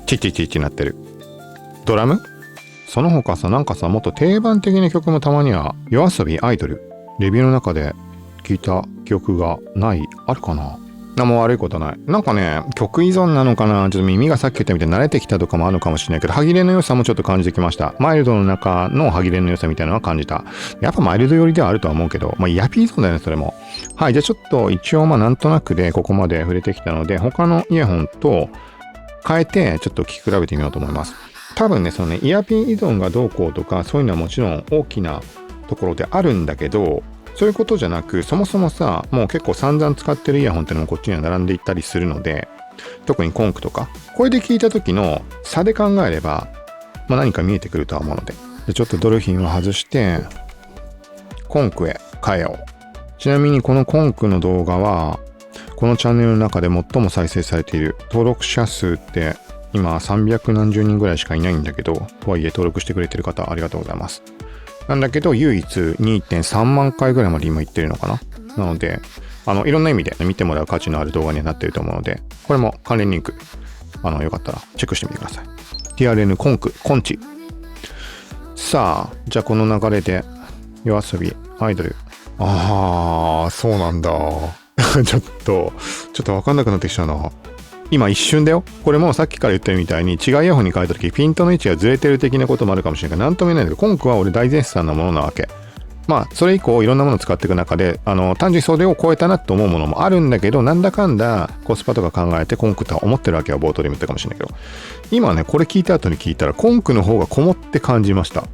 チッチチッチなってる。ドラムその他さ、なんかさもっと定番的な曲もたまには夜遊びアイドルレビューの中で聞いた記憶がない。あるかな。何も悪いことない。なんかね曲依存なのかな、ちょっと耳がさっき言ったみたいに慣れてきたとかもあるのかもしれないけど、歯切れの良さもちょっと感じてきました。マイルドの中の歯切れの良さみたいなのは感じた。やっぱマイルド寄りではあるとは思うけど、イヤピー依存だよねそれも。はい、じゃあちょっと一応なんとなくでここまで触れてきたので、他のイヤホンと変えてちょっと聞き比べてみようと思います。多分ねそのねイヤピン依存がどうこうとかそういうのはもちろん大きなところであるんだけど、そういうことじゃなく、そもそもさもう結構散々使ってるイヤホンっていうのもこっちには並んでいったりするので、特にコンクとかこれで聞いた時の差で考えれば、何か見えてくるとは思うので、ちょっとドルフィンを外してコンクへ変えよう。ちなみにこのコンクの動画はこのチャンネルの中で最も再生されている。登録者数って今300何十人ぐらいしかいないんだけど、とはいえ登録してくれてる方ありがとうございます。なんだけど唯一 2.3 万回ぐらいまで今いってるのかな。なのでいろんな意味で、見てもらう価値のある動画にはなってると思うので、これも関連リンクよかったらチェックしてみてください。 TRN コンクコンチ。さあじゃあこの流れで夜遊びアイドル。そうなんだちょっと分かんなくなってきたな。今一瞬だよ。これもさっきから言ったみたいに違うイヤホンに変えた時ピントの位置がずれてる的なこともあるかもしれないから何とも言えないんだけど、コンクは俺大絶賛なものなわけ。それ以降いろんなものを使っていく中で単純にそれを超えたなと思うものもあるんだけど、なんだかんだコスパとか考えてコンクとは思ってるわけは冒頭でも言ったかもしれないけど、今ねこれ聞いた後に聞いたらコンクの方がこもって感じました。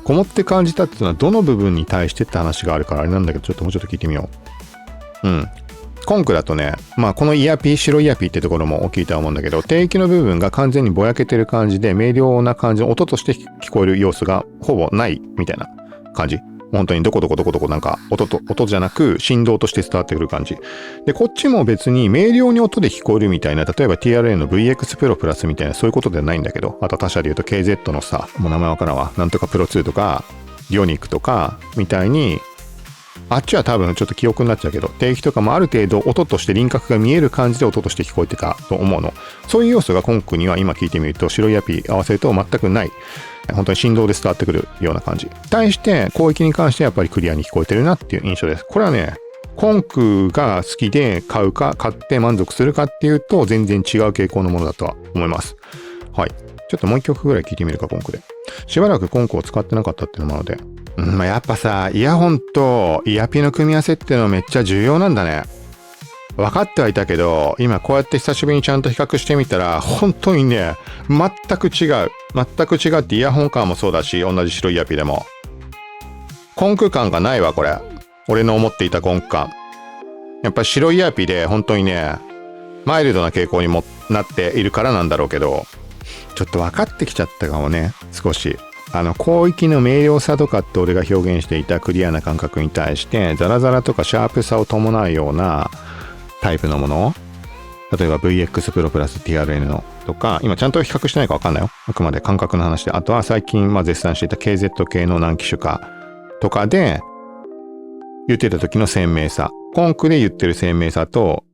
こもって感じたっていうのはどの部分に対してって話があるからあれなんだけど、ちょっともうちょっと聞いてみよう。コンクだとね、このイヤピー、白イヤピーってところも大きいとは思うんだけど、低域の部分が完全にぼやけてる感じで、明瞭な感じの音として聞こえる要素がほぼないみたいな感じ。本当にどこどこなんか音じゃなく振動として伝わってくる感じ。で、こっちも別に明瞭に音で聞こえるみたいな、例えば TRN の VX Pro プラスみたいなそういうことではないんだけど、あと他社で言うと KZ のさ、もう名前わからんわ。なんとかプロ2とか、リオニックとかみたいに、あっちは多分ちょっと記憶になっちゃうけど、低域とかもある程度音として輪郭が見える感じで音として聞こえてたと思うの。そういう要素がコンクには今聞いてみると白いヤピー合わせると全くない。本当に振動で伝わってくるような感じ。対して広域に関してはやっぱりクリアに聞こえてるなっていう印象です。これはね、コンクが好きで買うか買って満足するかっていうと全然違う傾向のものだとは思います。はい。ちょっともう一曲ぐらい聞いてみるか、コンクで。しばらくコンクを使ってなかったっていうのもあるので。やっぱさ、イヤホンとイヤピの組み合わせっていうのはめっちゃ重要なんだね。分かってはいたけど、今こうやって久しぶりにちゃんと比較してみたら、本当にね、全く違う。全く違うってイヤホン感もそうだし、同じ白いイヤピでも。コンク感がないわ、これ。俺の思っていたコンク感。やっぱ白いイヤピで本当にね、マイルドな傾向にもなっているからなんだろうけど、ちょっと分かってきちゃったかもね、少し。広域の明瞭さとかって俺が表現していたクリアな感覚に対して、ザラザラとかシャープさを伴うようなタイプのもの、例えば VX Pro プラス TRN のとか、今ちゃんと比較してないか分かんないよ。あくまで感覚の話で。あとは最近絶賛していた KZ 系の何機種かとかで言ってた時の鮮明さ。コンクで言ってる鮮明さと、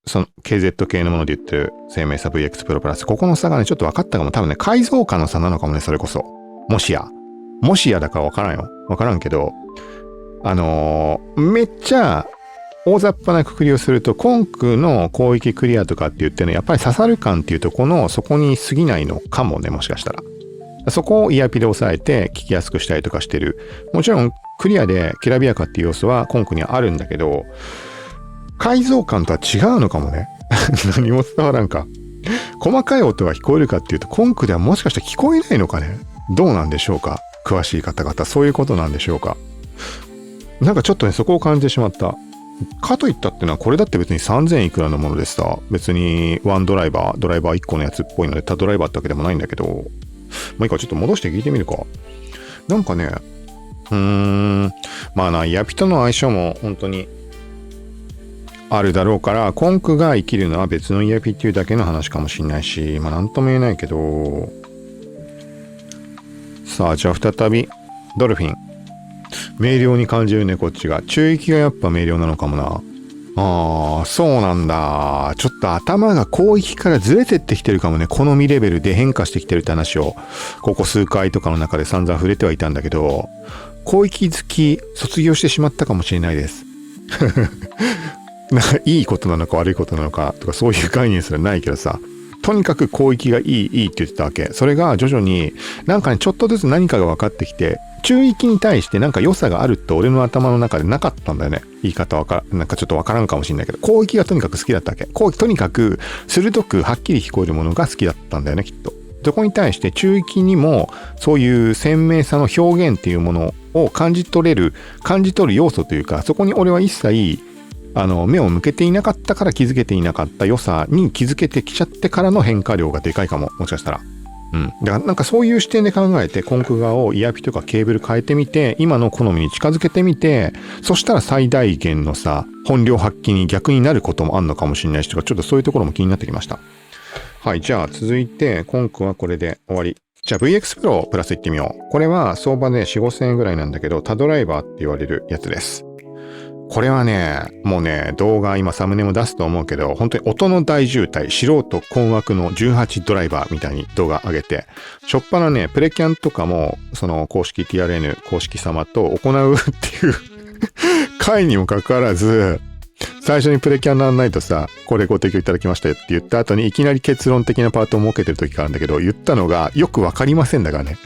その KZ 系のもので言ってる鮮明さ VX Pro プラス。ここの差がね、ちょっと分かったかも。多分ね、解像感の差なのかもね、それこそ。もしやだから分からんよ。分からんけど、めっちゃ大雑把なくくりをすると、コンクの広域クリアとかって言ってね、やっぱり刺さる感っていうとこのそこに過ぎないのかもね、もしかしたら。そこをイヤピで抑えて聞きやすくしたりとかしてる。もちろんクリアできらびやかっていう要素はコンクにはあるんだけど、解像感とは違うのかもね。何も伝わらんか。細かい音が聞こえるかっていうと、コンクではもしかしたら聞こえないのかね。どうなんでしょうか。詳しい方々、そういうことなんでしょうか。なんかちょっとね、そこを感じてしまった。かといったってのは、これだって別に3000いくらのものでさ、別にワンドライバー1個のやつっぽいので、他ドライバーってわけでもないんだけど、まあいいか、ちょっと戻して聞いてみるか。なんかね、まあな、イヤピとの相性も本当にあるだろうから、コンクが生きるのは別のイヤピっていうだけの話かもしんないし、まあなんとも言えないけど、さあ、じゃあ再び、ドルフィン。明瞭に感じるね、こっちが。中域がやっぱ明瞭なのかもな。ああ、そうなんだ。ちょっと頭が広域からずれてってきてるかもね。好みレベルで変化してきてるって話を、ここ数回とかの中で散々触れてはいたんだけど、広域好き、卒業してしまったかもしれないです。なんかいいことなのか悪いことなのかとかそういう概念すらないけどさ。とにかく広域がいいって言ってたわけ。それが徐々になんかね、ちょっとずつ何かが分かってきて、中域に対してなんか良さがあるって俺の頭の中でなかったんだよね。言い方なんかちょっと分からんかもしれないけど、広域がとにかく好きだったわけ。広域とにかく鋭くはっきり聞こえるものが好きだったんだよね、きっと。そこに対して中域にもそういう鮮明さの表現っていうものを感じ取る要素というか、そこに俺は一切目を向けていなかったから気づけていなかった良さに気づけてきちゃってからの変化量がでかいかも。もしかしたら。だからなんかそういう視点で考えてコンク側をイヤピとかケーブル変えてみて、今の好みに近づけてみて、そしたら最大限のさ、本領発揮に逆になることもあんのかもしれないしとか、ちょっとそういうところも気になってきました。はい、じゃあ続いてコンクはこれで終わり。じゃあ VX プロプラスいってみよう。これは相場で4、5千円ぐらいなんだけど、多ドライバーって言われるやつです。これはね、もうね、動画今サムネも出すと思うけど、本当に音の大渋滞、素人困惑の18ドライバーみたいに動画上げて、しょっぱなね、プレキャンとかも、その公式 TRN 公式様と行うっていう回にもかかわらず、最初にプレキャンの案内とさ、これご提供いただきましたよって言った後にいきなり結論的なパートを設けてる時があるんだけど、言ったのがよくわかりませんだからね。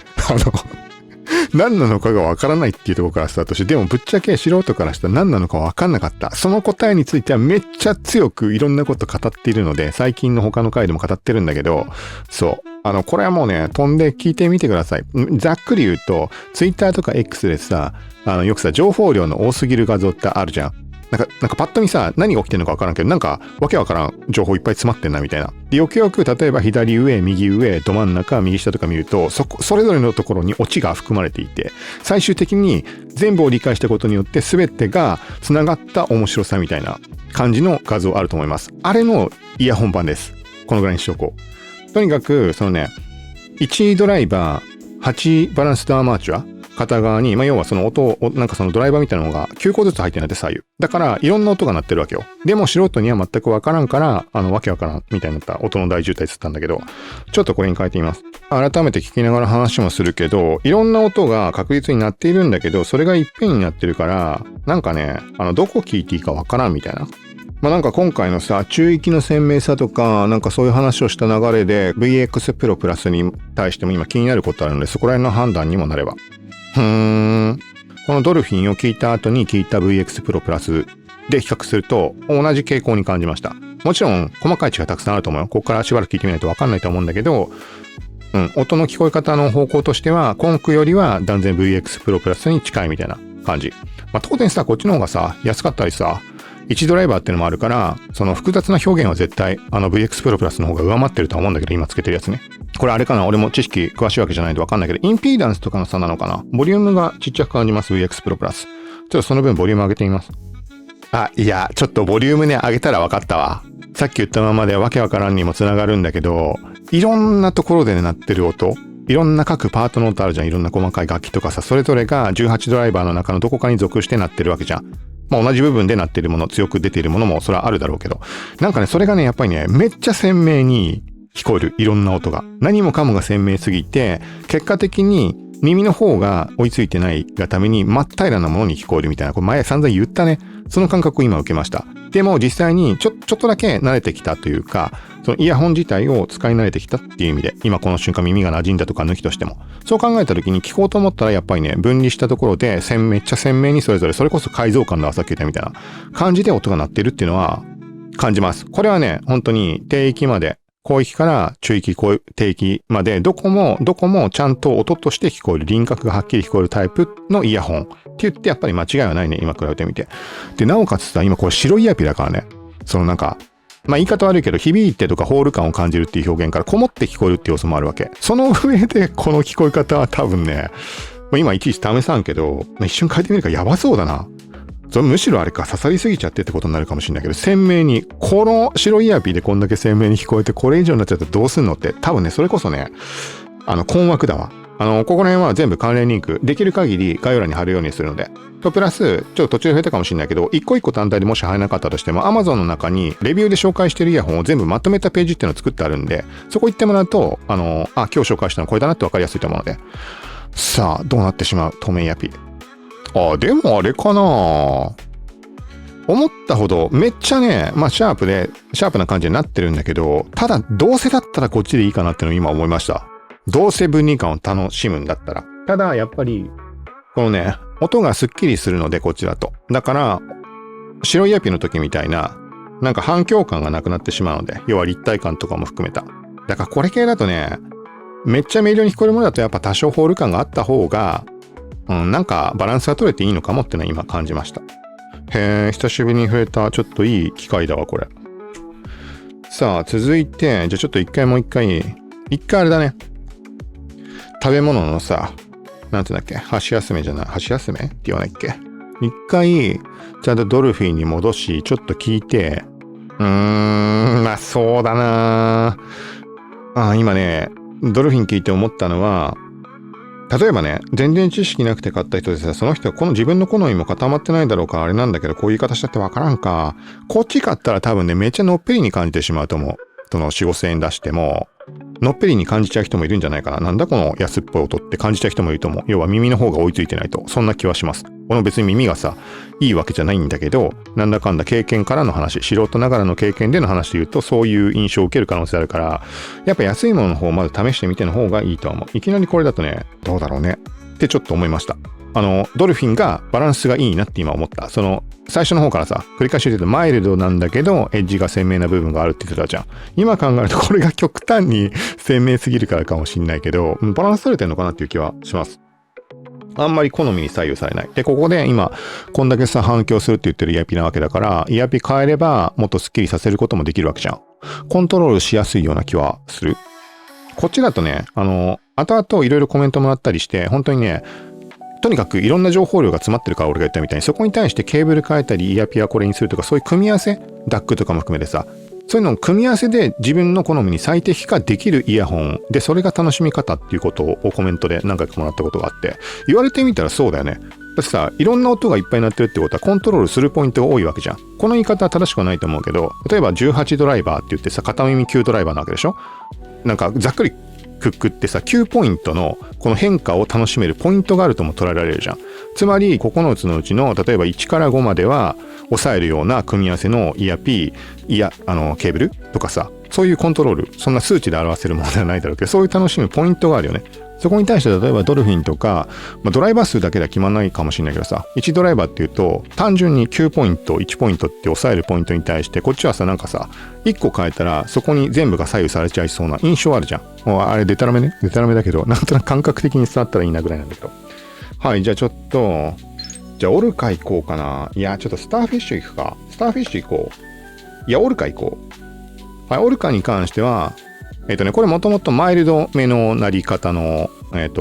何なのかがわからないっていうところからスタートして、でもぶっちゃけ素人からしたら何なのかわかんなかった。その答えについてはめっちゃ強くいろんなこと語っているので、最近の他の回でも語ってるんだけど、そう。これはもうね、飛んで聞いてみてください。ざっくり言うと、Twitter とか X でさ、よくさ、情報量の多すぎる画像ってあるじゃん。なんかパッと見さ、何が起きてるのかわからんけど、なんかわけわからん情報いっぱい詰まってんなみたいな。で、よくよく例えば左上、右上、ど真ん中、右下とか見ると、それぞれのところにオチが含まれていて、最終的に全部を理解したことによって全てが繋がった面白さみたいな感じの画像あると思います。あれのイヤホン版です。このぐらいにしとこう。とにかく、そのね、1ドライバー、8バランスドアーマーチュア片側に、要はその音を、なんかそのドライバーみたいなのが9個ずつ入ってんだって左右。だから、いろんな音が鳴ってるわけよ。でも素人には全くわからんから、わけわからんみたいになった音の大渋滞つったんだけど、ちょっとこれに変えてみます。改めて聞きながら話もするけど、いろんな音が確実に鳴っているんだけど、それがいっぺんになってるから、なんかね、どこ聞いていいかわからんみたいな。なんか今回のさ、中域の鮮明さとか、なんかそういう話をした流れで、VX プロプラスに対しても今気になることあるので、そこら辺の判断にもなれば。このドルフィンを聞いた後に聞いた VX プロプラスで比較すると同じ傾向に感じました。もちろん細かい違いがたくさんあると思うよ。ここからしばらく聞いてみないと分かんないと思うんだけど、音の聞こえ方の方向としてはコンクよりは断然 VX プロプラスに近いみたいな感じ。当然さ、こっちの方がさ、安かったりさ、1ドライバーっていうのもあるから、その複雑な表現は絶対VX プロプラスの方が上回ってるとは思うんだけど、今つけてるやつね。これあれかな、俺も知識詳しいわけじゃないと分かんないけど、インピーダンスとかの差なのかな。ボリュームがちっちゃく感じます、VX プロプラス。ちょっとその分ボリューム上げてみます。いや、ちょっとボリュームね、上げたら分かったわ。さっき言ったままでわけわからんにもつながるんだけど、いろんなところで鳴ってる音、いろんな各パートの音あるじゃん。いろんな細かい楽器とかさ、それぞれが18ドライバーの中のどこかに属して鳴ってるわけじゃん。同じ部分で鳴ってるもの、強く出ているものもそれはあるだろうけど、なんかね、それがね、やっぱりね、めっちゃ鮮明に聞こえる。いろんな音が。何もかもが鮮明すぎて、結果的に耳の方が追いついてないがために真っ平らなものに聞こえるみたいな。これ前散々言ったね。その感覚を今受けました。でも実際にちょっとだけ慣れてきたというか、そのイヤホン自体を使い慣れてきたっていう意味で、今この瞬間耳が馴染んだとか抜きとしても、そう考えた時に聞こうと思ったらやっぱりね、分離したところでめっちゃ鮮明にそれぞれ、それこそ解像感のさっき言ったみたいな感じで音が鳴ってるっていうのは感じます。これはね、本当に低域まで広域から中域、低域まで、どこもちゃんと音として聞こえる、輪郭がはっきり聞こえるタイプのイヤホンって言ってやっぱり間違いはないね、今比べてみて。で、なおかつさ、今これ白イヤピだからね、そのなんか、まあ言い方悪いけど、響いてとかホール感を感じるっていう表現からこもって聞こえるっていう要素もあるわけ。その上でこの聞こえ方は多分ね、今いちいち試さんけど、一瞬変えてみるからやばそうだな。むしろあれか、刺さりすぎちゃってってことになるかもしれないけど、鮮明に、この白イヤーピーでこんだけ鮮明に聞こえて、これ以上になっちゃったらどうすんのって、多分ね、それこそね、困惑だわ。ここら辺は全部関連リンク、できる限り概要欄に貼るようにするので。と、プラス、ちょっと途中で増えたかもしれないけど、一個一個単体でもし貼れなかったとしても、Amazon の中にレビューで紹介してるイヤホンを全部まとめたページっていうのを作ってあるんで、そこ行ってもらうと、今日紹介したのこれだなって分かりやすいと思うので。さあ、どうなってしまう透明イヤーピー。でもあれかな、思ったほどめっちゃね、まあシャープな感じになってるんだけど、ただどうせだったらこっちでいいかなっていうのを今思いました。どうせ分離感を楽しむんだったら。ただやっぱり、このね、音がスッキリするのでこっちだと。だから、白イヤピの時みたいな、なんか反響感がなくなってしまうので、要は立体感とかも含めた。だからこれ系だとね、めっちゃ明瞭に聞こえるものだとやっぱ多少ホール感があった方が、なんかバランスが取れていいのかもっていうのは今感じました。へえ、久しぶりに増えた。ちょっといい機会だわ、これ。さあ、続いて、じゃあちょっと一回あれだね。食べ物のさ、なんていうんだっけ、箸休めって言わないっけ。一回、ちゃんとドルフィンに戻し、ちょっと聞いて、まあそうだな今ね、ドルフィン聞いて思ったのは、例えばね、全然知識なくて買った人でさ、その人はこの自分の好みも固まってないだろうからあれなんだけど、こういう言い方したってわからんか。こっち買ったら多分ね、めっちゃのっぺりに感じてしまうと思う。その4、5千円出しても、のっぺりに感じちゃう人もいるんじゃないかな。なんだこの安っぽい音って感じちゃう人もいると思う。要は耳の方が追いついてないと。そんな気はします。この別に耳がさ、いいわけじゃないんだけど、なんだかんだ経験からの話、素人ながらの経験での話で言うと、そういう印象を受ける可能性あるから、やっぱ安いものの方をまず試してみての方がいいとは思う。いきなりこれだとね、どうだろうね。ってちょっと思いました。ドルフィンがバランスがいいなって今思った。最初の方からさ、繰り返し言うとマイルドなんだけど、エッジが鮮明な部分があるって言ってたじゃん。今考えるとこれが極端に鮮明すぎるからかもしんないけど、バランス取れてんのかなっていう気はします。あんまり好みに左右されない。で、ここで今、こんだけさ、反響するって言ってるイヤピなわけだから、イヤピ変えれば、もっとスッキリさせることもできるわけじゃん。コントロールしやすいような気はする。こっちだとね、後々いろいろコメントもらったりして、本当にね、とにかくいろんな情報量が詰まってるから俺が言ったみたいに、そこに対してケーブル変えたり、イヤピはこれにするとか、そういう組み合わせ、ダックとかも含めてさ、そういうのを組み合わせで自分の好みに最適化できるイヤホンで、それが楽しみ方っていうことをコメントで何回かもらったことがあって、言われてみたらそうだよね。だってさ、いろんな音がいっぱい鳴ってるってことはコントロールするポイントが多いわけじゃん。この言い方は正しくはないと思うけど、例えば18ドライバーって言ってさ、片耳9ドライバーなわけでしょ。なんかざっくりくくってさ、9ポイントのこの変化を楽しめるポイントがあるとも捉えられるじゃん。つまり9つのうちの例えば1から5までは抑えるような組み合わせのイヤピー、ケーブルとかさ、そういうコントロール、そんな数値で表せるものではないだろうけど、そういう楽しむポイントがあるよね。そこに対して例えばドルフィンとか、ドライバー数だけでは決まらないかもしれないけどさ、1ドライバーっていうと単純に9ポイント、1ポイントって抑えるポイントに対して、こっちはさ、なんかさ、1個変えたらそこに全部が左右されちゃいそうな印象あるじゃん。もうあれデタラメだけど、なんとなく感覚的に伝わったらいいなぐらいなんだけど。はい、じゃあちょっと、じゃあオルカ行こうかな。いや、ちょっとスターフィッシュ行くか。スターフィッシュ行こう。いや、オルカ行こう。はい、オルカに関しては、これもともとマイルドめのなり方の、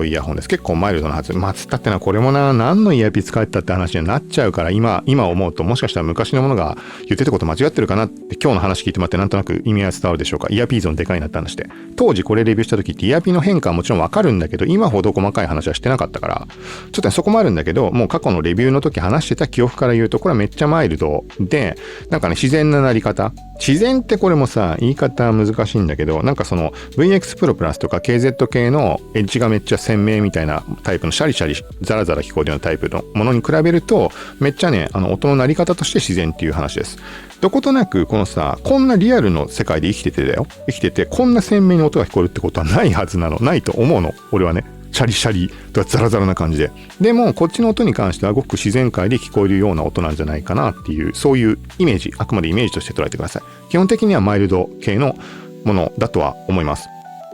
イヤホンです。結構マイルドなはず。つったってな、これもな、何のイヤピ使ってたって話になっちゃうから、今思うと、もしかしたら昔のものが言ってたこと間違ってるかなって、今日の話聞いてもらってなんとなく意味は伝わるでしょうか。イヤピーゾンでかいなって話で。当時これレビューした時ってイヤピの変化はもちろんわかるんだけど、今ほど細かい話はしてなかったから、ちょっとね、そこもあるんだけど、もう過去のレビューの時話してた記憶から言うと、これはめっちゃマイルドで、なんかね、自然ななり方。自然ってこれもさ、言い方難しいんだけど、なんかその VX Pro プラスとか KZ 系のエッジがめっちゃ鮮明みたいなタイプのシャリシャリザラザラ聞こえるようなタイプのものに比べると、めっちゃね、音の鳴り方として自然っていう話です。どことなくこのさ、こんなリアルの世界で生きててこんな鮮明に音が聞こえるってことはないはずなの。ないと思うの。俺はね。シャリシャリとかザラザラな感じで。でも、こっちの音に関してはごく自然界で聞こえるような音なんじゃないかなっていう、そういうイメージ、あくまでイメージとして捉えてください。基本的にはマイルド系のものだとは思います。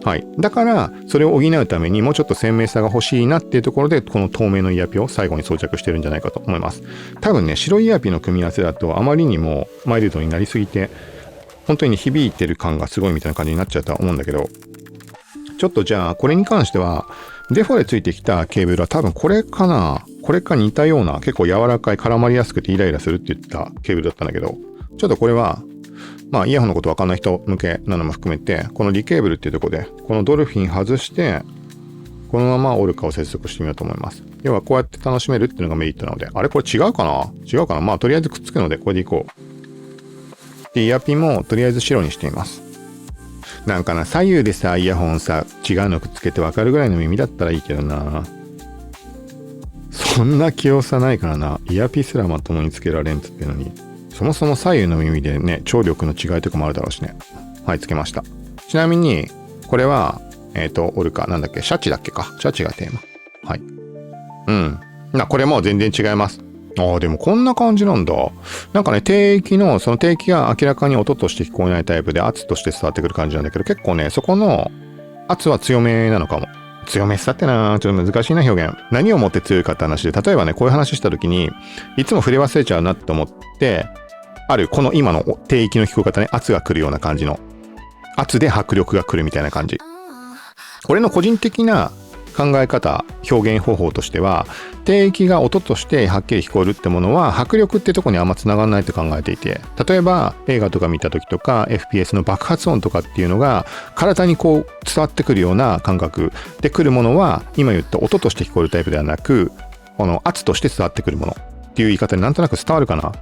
はい。だから、それを補うためにもうちょっと鮮明さが欲しいなっていうところで、この透明のイヤピを最後に装着してるんじゃないかと思います。多分ね、白イヤピの組み合わせだとあまりにもマイルドになりすぎて、本当に響いてる感がすごいみたいな感じになっちゃうとは思うんだけど、ちょっとじゃあ、これに関しては、デフォでついてきたケーブルは多分これかな、これか似たような、結構柔らかい、絡まりやすくてイライラするって言ったケーブルだったんだけど、ちょっとこれは、まあイヤホンのことわかんない人向けなのも含めて、このリケーブルっていうところで、このドルフィン外して、このままオルカを接続してみようと思います。要はこうやって楽しめるっていうのがメリットなので、あれこれ違うかな、まあとりあえずくっつくので、これでいこう。で、イヤピンもとりあえず白にしています。なんかな、左右でさ、イヤホンさ、違うのくっつけてわかるぐらいの耳だったらいいけどな。そんな器用さないからな。イヤピすらまともにつけられんっつってのに。そもそも左右の耳でね、聴力の違いとかもあるだろうしね。はい、つけました。ちなみに、これは、オルカ、なんだっけ、シャチだっけか。シャチがテーマ。はい。うん。これも全然違います。ああ、でもこんな感じなんだ。なんかね、低域の、その低域が明らかに音として聞こえないタイプで、圧として伝わってくる感じなんだけど、結構ね、そこの圧は強めなのかも。強めさってな、ちょっと難しいな表現。何をもって強いかって話で、例えばね、こういう話した時に、いつも触れ忘れちゃうなって思って、ある、この今の低域の聞こえ方ね、圧が来るような感じの。圧で迫力が来るみたいな感じ。俺の個人的な考え方、表現方法としては、低域が音としてはっきり聞こえるってものは、迫力ってとこにあんま繋がらないと考えていて、例えば映画とか見た時とか、FPS の爆発音とかっていうのが、体にこう伝わってくるような感覚で来るものは、今言った音として聞こえるタイプではなく、この圧として伝わってくるものっていう言い方でなんとなく伝わるかな。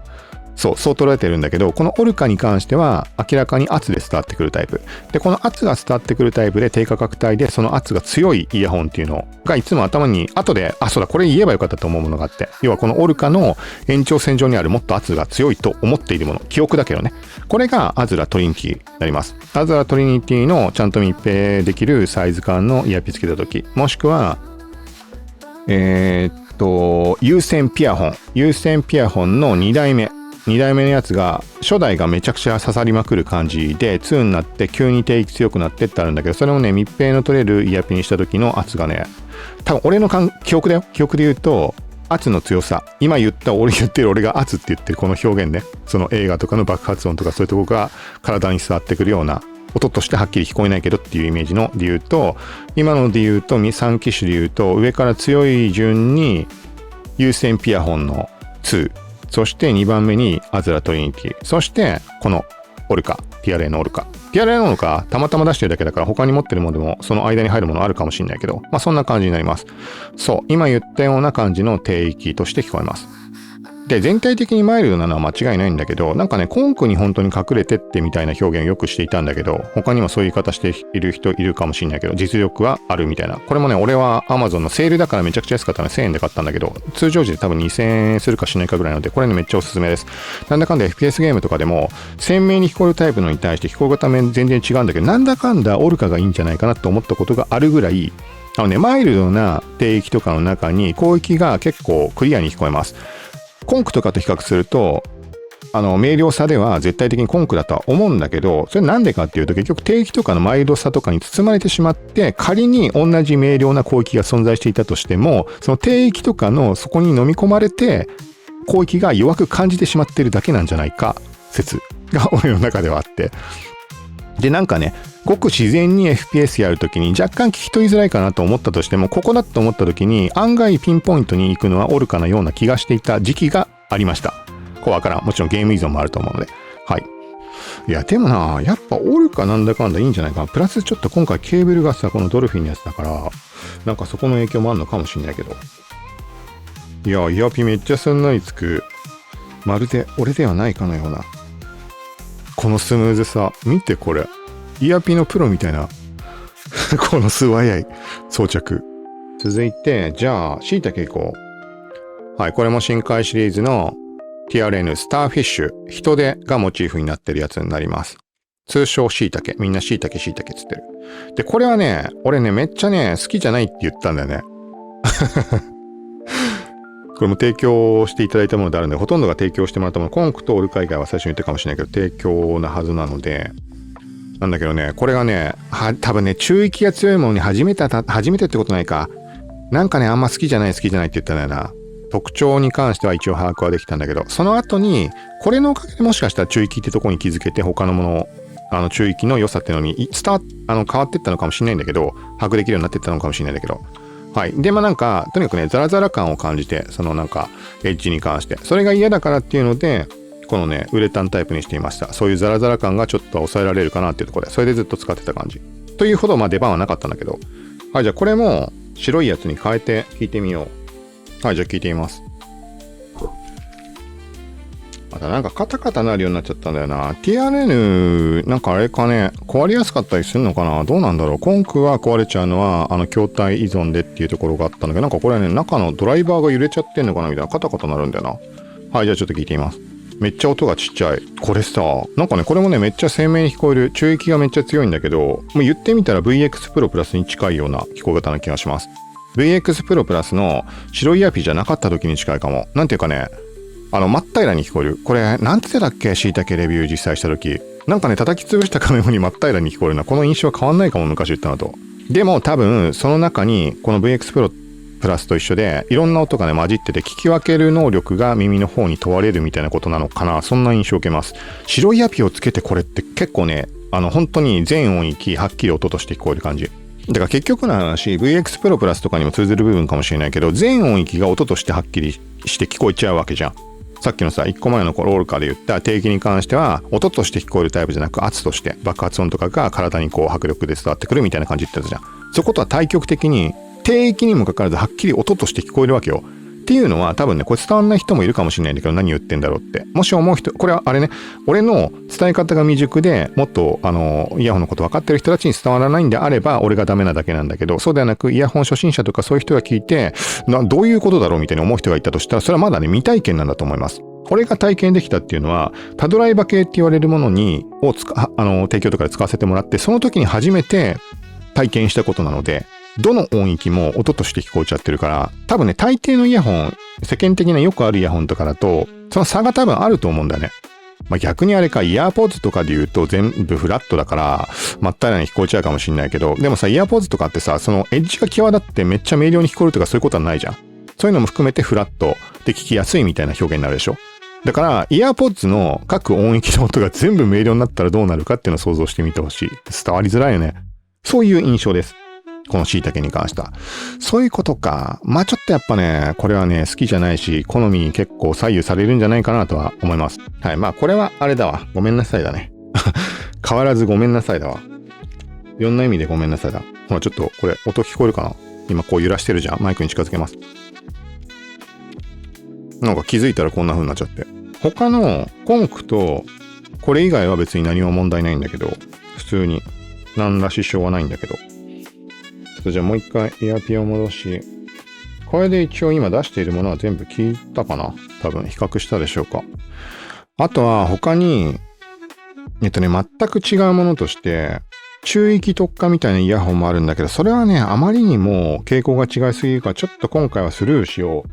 そう捉えてるんだけど、このオルカに関しては明らかに圧で伝わってくるタイプ。で、この圧が伝わってくるタイプで低価格帯でその圧が強いイヤホンっていうのがいつも頭に後で、そうだ、これ言えばよかったと思うものがあって。要はこのオルカの延長線上にあるもっと圧が強いと思っているもの。記憶だけどね。これがアズラトリニティになります。アズラトリニティのちゃんと密閉できるサイズ感のイヤピつけた時、もしくは、有線ピアホンの2代目のやつが、初代がめちゃくちゃ刺さりまくる感じで、2になって急に低域強くなってってあるんだけど、それもね、密閉の取れるイヤピにした時の圧がね、多分俺の記憶で言うと、圧の強さ、今言ってる俺が圧って言ってるこの表現ね、その映画とかの爆発音とかそういうとこが体に伝わってくるような、音としてはっきり聞こえないけどっていうイメージので言うと、今ので言うと、3機種で言うと、上から強い順に、有線ピアホンの2、そして2番目にアズラトリニティ。そしてこのオルカ。PRA のオルカ。PRA のオルカ、たまたま出してるだけだから他に持ってるものでもその間に入るものあるかもしれないけど、まあそんな感じになります。そう。今言ったような感じの低域として聞こえます。で、全体的にマイルドなのは間違いないんだけど、なんかね、コンクに本当に隠れてってみたいな表現をよくしていたんだけど、他にもそういう言い方している人いるかもしれないけど、実力はあるみたいな。これもね、俺は Amazon のセールだからめちゃくちゃ安かったので1000円で買ったんだけど、通常時で多分2000円するかしないかぐらいなので、これね、めっちゃおすすめです。なんだかんだ FPS ゲームとかでも、鮮明に聞こえるタイプのに対して聞こえ方面全然違うんだけど、なんだかんだオルカがいいんじゃないかなと思ったことがあるぐらい、マイルドな低域とかの中に広域が結構クリアに聞こえます。コンクとかと比較すると、明瞭さでは絶対的にコンクだとは思うんだけど、それなんでかっていうと結局低域とかのマイルドさとかに包まれてしまって、仮に同じ明瞭な広域が存在していたとしても、その低域とかのそこに飲み込まれて、広域が弱く感じてしまっているだけなんじゃないか説が俺の中ではあって。で、なんかね、ごく自然に FPS やるときに若干聞き取りづらいかなと思ったとしても、ここだと思ったときに案外ピンポイントに行くのはオルカのような気がしていた時期がありました。こうわからん。もちろんゲーム依存もあると思うので。はい。いや、でもな、やっぱオルカなんだかんだいいんじゃないかな。プラスちょっと今回ケーブルがさ、このドルフィンのやつだから、なんかそこの影響もあるのかもしれないけど。いや、イヤピめっちゃすんなりつく。まるで俺ではないかのような。このスムーズさ。見てこれ。イヤピのプロみたいなこの素早い装着。続いて、じゃあ、椎茸いこう。はい、これも深海シリーズの TRN スターフィッシュ、人手がモチーフになってるやつになります。通称椎茸。みんな椎茸つってる。で、これはね、俺ね、めっちゃね、好きじゃないって言ったんだよね。これも提供していただいたものであるので、ほとんどが提供してもらったもの、コンクとオルカ以外は最初に言ったかもしれないけど、提供なはずなので、なんだけどね、これがね、多分ね、中域が強いものに初めてってことないか。なんかね、あんま好きじゃないって言ったんだよな。特徴に関しては一応把握はできたんだけど、その後に、これのおかげでもしかしたら中域ってとこに気づけて、他のものを、中域の良さっていうのに変わってったのかもしれないんだけど、把握できるようになってったのかもしれないんだけど。はい。で、まあなんか、とにかくね、ザラザラ感を感じて、そのなんか、エッジに関して。それが嫌だからっていうので、このね、ウレタンタイプにしていました。そういうザラザラ感がちょっと抑えられるかなっていうところで、それでずっと使ってた感じ。というほど、まあ出番はなかったんだけど。はい、じゃあこれも白いやつに変えて聞いてみよう。はい、じゃあ聞いてみます。またなんかカタカタなるようになっちゃったんだよな。TRN、なんかあれかね、壊れやすかったりするのかな。どうなんだろう。コンクは壊れちゃうのは、筐体依存でっていうところがあったんだけど、なんかこれね、中のドライバーが揺れちゃってんのかなみたいな、カタカタなるんだよな。はい、じゃあちょっと聞いてみます。めっちゃ音がちっちゃい。これさ、なんかね、これもね、めっちゃ鮮明に聞こえる。中域がめっちゃ強いんだけど、もう言ってみたら VX Pro プラスに近いような聞こえ方な気がします。VX Pro プラスの白イヤーピーじゃなかった時に近いかも。なんていうかね、真っ平らに聞こえる。これ、なんつってたっけ？椎茸レビュー実際した時。なんかね、叩き潰したかのように真っ平らに聞こえるな。この印象は変わんないかも、昔言ったのと。でも多分、その中に、この VX Pro プラスと一緒で、いろんな音がね、混じってて、聞き分ける能力が耳の方に問われるみたいなことなのかな。そんな印象を受けます。白イヤピをつけてこれって結構ね、本当に全音域、はっきり音として聞こえる感じ。だから結局の話、VX Pro プラスとかにも通ずる部分かもしれないけど、全音域が音としてはっきりして聞こえちゃうわけじゃん。さっきのさ、1個前のロールカーで言った定義に関しては、音として聞こえるタイプじゃなく、圧として、爆発音とかが体にこう迫力で伝わってくるみたいな感じってやつじゃん。そことは対極的に、定域にもかかわらずはっきり音として聞こえるわけよ。っていうのは多分ね、これ伝わんない人もいるかもしれないんだけど、何言ってんだろうって。もし思う人、これはあれね、俺の伝え方が未熟で、もっとイヤホンのこと分かってる人たちに伝わらないんであれば、俺がダメなだけなんだけど、そうではなく、イヤホン初心者とかそういう人が聞いて、どういうことだろうみたいに思う人がいたとしたら、それはまだね、未体験なんだと思います。俺が体験できたっていうのは、パドライバ系って言われるものを提供とかで使わせてもらって、その時に初めて体験したことなので、どの音域も音として聞こえちゃってるから、多分ね、大抵のイヤホン、世間的なよくあるイヤホンとかだと、その差が多分あると思うんだよね。まあ、逆にあれか、イヤーポーズとかで言うと全部フラットだから、真っ平らに聞こえちゃうかもしれないけど、でもさ、イヤーポーズとかってさ、そのエッジが際立ってめっちゃ明瞭に聞こえるとかそういうことはないじゃん。そういうのも含めてフラットで聞きやすいみたいな表現になるでしょ。だから、イヤーポッズの各音域の音が全部明瞭になったらどうなるかっていうのを想像してみてほしい。伝わりづらいよね。そういう印象です。この椎茸に関しては。そういうことか。まあちょっとやっぱね、これはね、好きじゃないし、好みに結構左右されるんじゃないかなとは思います。はい。まあこれはあれだわ。ごめんなさいだね。変わらずごめんなさいだわ。いろんな意味でごめんなさいだ。ほらちょっとこれ音聞こえるかな？今こう揺らしてるじゃん。マイクに近づけます。なんか気づいたらこんな風になっちゃって。他のコンクとこれ以外は別に何も問題ないんだけど、普通に何ら支障はないんだけど。ちょっとじゃあもう一回イヤーピンを戻し、これで一応今出しているものは全部聞いたかな？多分比較したでしょうか。あとは他に、全く違うものとして、中域特化みたいなイヤホンもあるんだけど、それはね、あまりにも傾向が違いすぎるから、ちょっと今回はスルーしよう。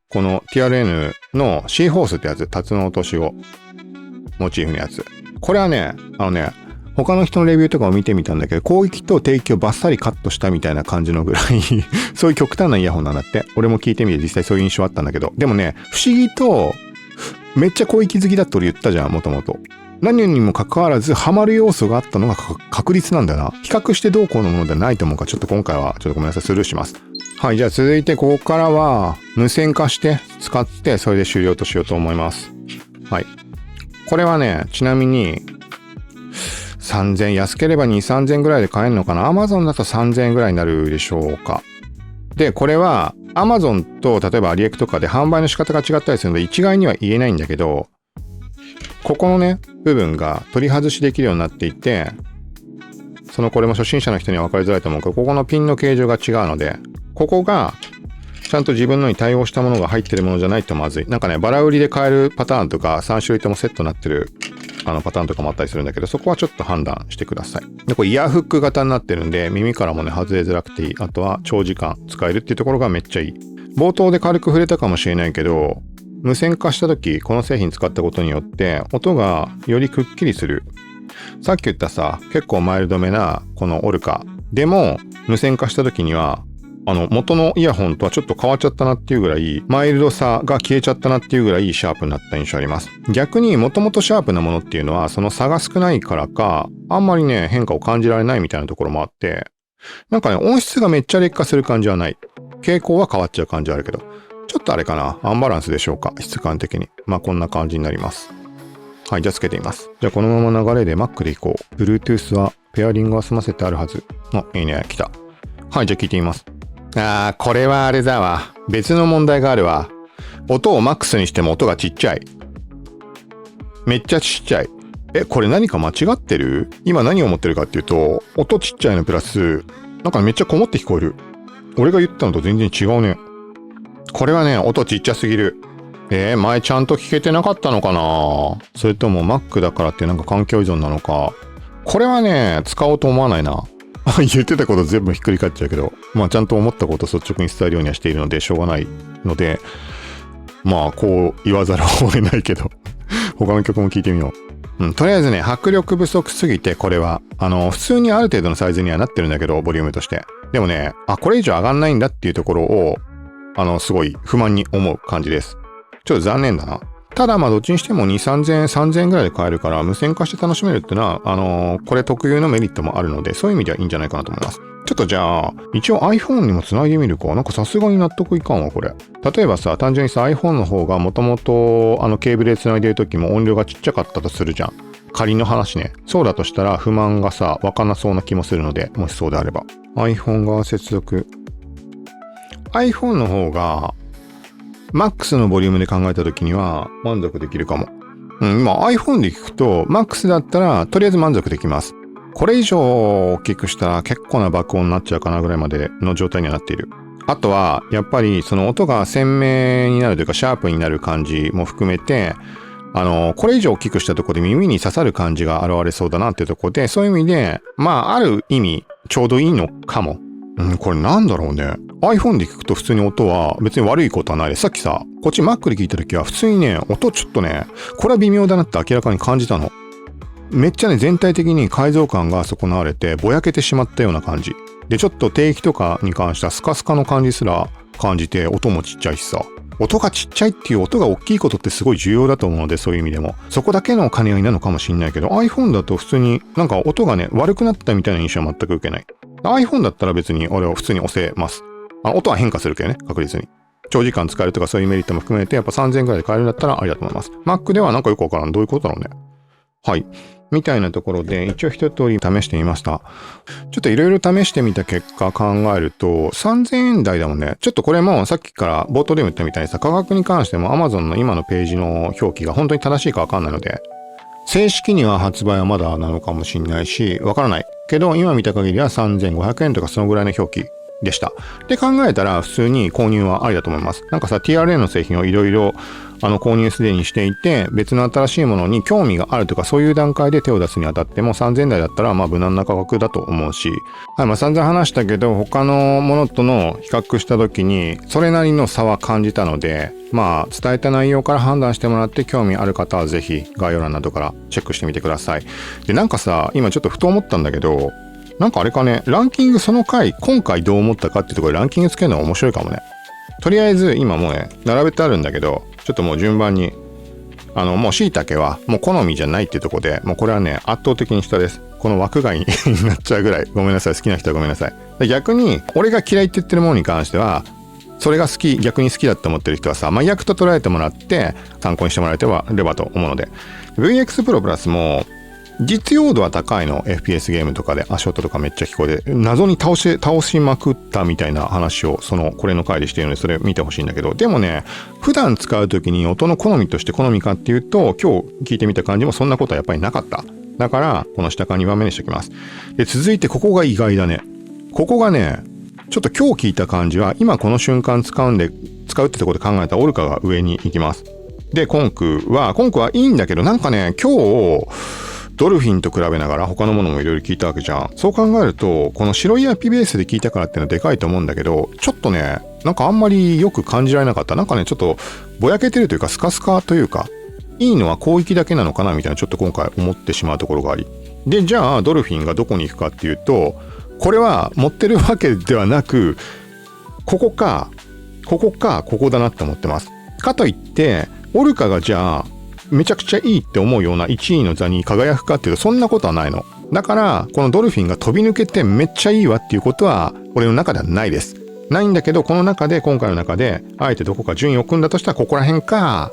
この TRN の C ホースってやつ、タツノオトシをモチーフのやつ。これはね、他の人のレビューとかを見てみたんだけど、広域と低域をバッサリカットしたみたいな感じのぐらいそういう極端なイヤホンなんだって。俺も聞いてみて実際そういう印象あったんだけど。でもね、不思議と、めっちゃ広域好きだって俺言ったじゃん、もともと。何にもかかわらず、ハマる要素があったのが確率なんだよな。比較してどうこうのものではないと思うから、ちょっと今回は、ちょっとごめんなさい、スルーします。はい、じゃあ続いてここからは、無線化して使って、それで終了としようと思います。はい。これはね、ちなみに、3000、安ければ2、3000ぐらいで買えるのかな？ Amazon だと3000円ぐらいになるでしょうか。で、これは Amazon と例えばアリエクとかで販売の仕方が違ったりするので一概には言えないんだけど、ここのね、部分が取り外しできるようになっていて、これも初心者の人には分かりづらいと思うけど、ここのピンの形状が違うので、ここがちゃんと自分のに対応したものが入ってるものじゃないとまずい。なんかね、バラ売りで買えるパターンとか、3種類ともセットになってるパターンとかもあったりするんだけど、そこはちょっと判断してください。で、これイヤーフック型になってるんで、耳からもね、外れづらくていい。あとは長時間使えるっていうところがめっちゃいい。冒頭で軽く触れたかもしれないけど、無線化した時、この製品使ったことによって、音がよりくっきりするさっき言ったさ、結構マイルドめなこのオルカでも無線化した時には元のイヤホンとはちょっと変わっちゃったなっていうぐらい、マイルドさが消えちゃったなっていうぐらいシャープになった印象あります。逆にもともとシャープなものっていうのはその差が少ないからか、あんまりね変化を感じられないみたいなところもあって、なんかね音質がめっちゃ劣化する感じはない。傾向は変わっちゃう感じはあるけど、ちょっとあれかな、アンバランスでしょうか、質感的に。まあこんな感じになります。はい、じゃあつけてみます。じゃあこのまま流れで Mac でいこう。Bluetooth はペアリングは済ませてあるはず。いいね、来た。はい、じゃあ聞いてみます。これはあれだわ。別の問題があるわ。音をマックスにしても音がちっちゃい。めっちゃちっちゃい。これ何か間違ってる？今何を思ってるかっていうと、音ちっちゃいのプラス、なんかめっちゃこもって聞こえる。俺が言ったのと全然違うね。これはね、音ちっちゃすぎる。前ちゃんと聞けてなかったのかな？それとも Mac だからってなんか環境依存なのか。これはね、使おうと思わないな。言ってたこと全部ひっくり返っちゃうけど、まあちゃんと思ったことを率直に伝えるようにはしているのでしょうがないので、まあこう言わざるを得ないけど、他の曲も聴いてみよう。とりあえずね、迫力不足すぎてこれは、普通にある程度のサイズにはなってるんだけど、ボリュームとして。でもね、これ以上上がんないんだっていうところを、すごい不満に思う感じです。ちょっと残念だな。ただまあどっちにしても2、3000円、3000円ぐらいで買えるから無線化して楽しめるっていうのは、これ特有のメリットもあるので、そういう意味ではいいんじゃないかなと思います。ちょっとじゃあ、一応 iPhone にもつないでみるか。なんかさすがに納得いかんわ、これ。例えばさ、単純にさ、iPhone の方がもともとケーブルでつないでる時も音量がちっちゃかったとするじゃん。仮の話ね。そうだとしたら不満がさ、湧かなそうな気もするので、もしそうであれば。iPhone 側接続。iPhone の方が、マックスのボリュームで考えた時には満足できるかも。今 iPhone で聞くと、マックスだったらとりあえず満足できます。これ以上大きくしたら結構な爆音になっちゃうかなぐらいまでの状態にはなっている。あとは、やっぱりその音が鮮明になるというかシャープになる感じも含めて、これ以上大きくしたところで耳に刺さる感じが現れそうだなっていうところで、そういう意味で、まあ、ある意味ちょうどいいのかも。これなんだろうね。iPhone で聞くと普通に音は別に悪いことはないです。さっきさ、こっち Mac で聞いた時は普通にね、音ちょっとね、これは微妙だなって明らかに感じたの。めっちゃね、全体的に解像感が損なわれてぼやけてしまったような感じ。で、ちょっと低域とかに関してはスカスカの感じすら感じて、音もちっちゃいしさ。音がちっちゃいっていう音が大きいことってすごい重要だと思うので、そういう意味でも。そこだけの兼ね合いなのかもしんないけど、iPhone だと普通になんか音がね、悪くなったみたいな印象は全く受けない。iPhone だったら別に俺は普通に押せます。音は変化するけどね、確実に。長時間使えるとかそういうメリットも含めて、やっぱ3000円くらいで買えるんだったらありだと思います。Mac ではなんかよくわからん。どういうことだろうね。はい。みたいなところで、一応一通り試してみました。ちょっといろいろ試してみた結果考えると、3000円台だもんね。ちょっとこれもさっきから冒頭でも言ったみたいにさ、価格に関しても Amazon の今のページの表記が本当に正しいかわかんないので、正式には発売はまだなのかもしれないし、わからない。けど、今見た限りは3500円とかそのぐらいの表記でした。で考えたら普通に購入はありだと思います。なんかさ、TRN の製品をいろいろ購入すでにしていて、別の新しいものに興味があるとかそういう段階で手を出すにあたっても3000台だったらまあ無難な価格だと思うし、はい、まあ散々話したけど他のものとの比較した時にそれなりの差は感じたので、まあ伝えた内容から判断してもらって興味ある方はぜひ概要欄などからチェックしてみてください。でなんかさ、今ちょっとふと思ったんだけど、なんかあれかね、ランキングその回、今回どう思ったかっていうところでランキングつけるのは面白いかもね。とりあえず今もうね、並べてあるんだけど、ちょっともう順番に、もう椎茸はもう好みじゃないっていうところで、もうこれはね、圧倒的に下です。この枠外になっちゃうぐらい。ごめんなさい。好きな人はごめんなさい。で逆に、俺が嫌いって言ってるものに関しては、それが好き、逆に好きだって思ってる人はさ、まあ、役と捉えてもらって、参考にしてもらえればと思うので。VX Pro プラスも、実用度は高いの。 FPS ゲームとかで足音とかめっちゃ聞こえて謎に倒しまくったみたいな話をこれの回でしているので、それ見てほしいんだけど、でもね、普段使う時に音の好みとして好みかっていうと、今日聞いてみた感じもそんなことはやっぱりなかった。だからこの下から2番目にしておきます。で続いてここが意外だね。ここがね、ちょっと今日聞いた感じは今この瞬間使うってところで考えたオルカが上に行きます。でコンクはいいんだけど、なんかね、今日ドルフィンと比べながら他のものもいろいろ聞いたわけじゃん。そう考えると、この白いアピベースで聞いたからっていうのはでかいと思うんだけど、ちょっとね、なんかあんまりよく感じられなかった。なんかね、ちょっとぼやけてるというかスカスカというか、いいのは広域だけなのかなみたいなちょっと今回思ってしまうところがあり。で、じゃあドルフィンがどこに行くかっていうと、これは持ってるわけではなく、ここかここだなって思ってます。かといってオルカがじゃあめちゃくちゃいいって思うような1位の座に輝くかっていうと、そんなことはないの。だからこのドルフィンが飛び抜けてめっちゃいいわっていうことは俺の中ではないです。ないんだけど、この中で今回の中であえてどこか順位を組んだとしたらここら辺か、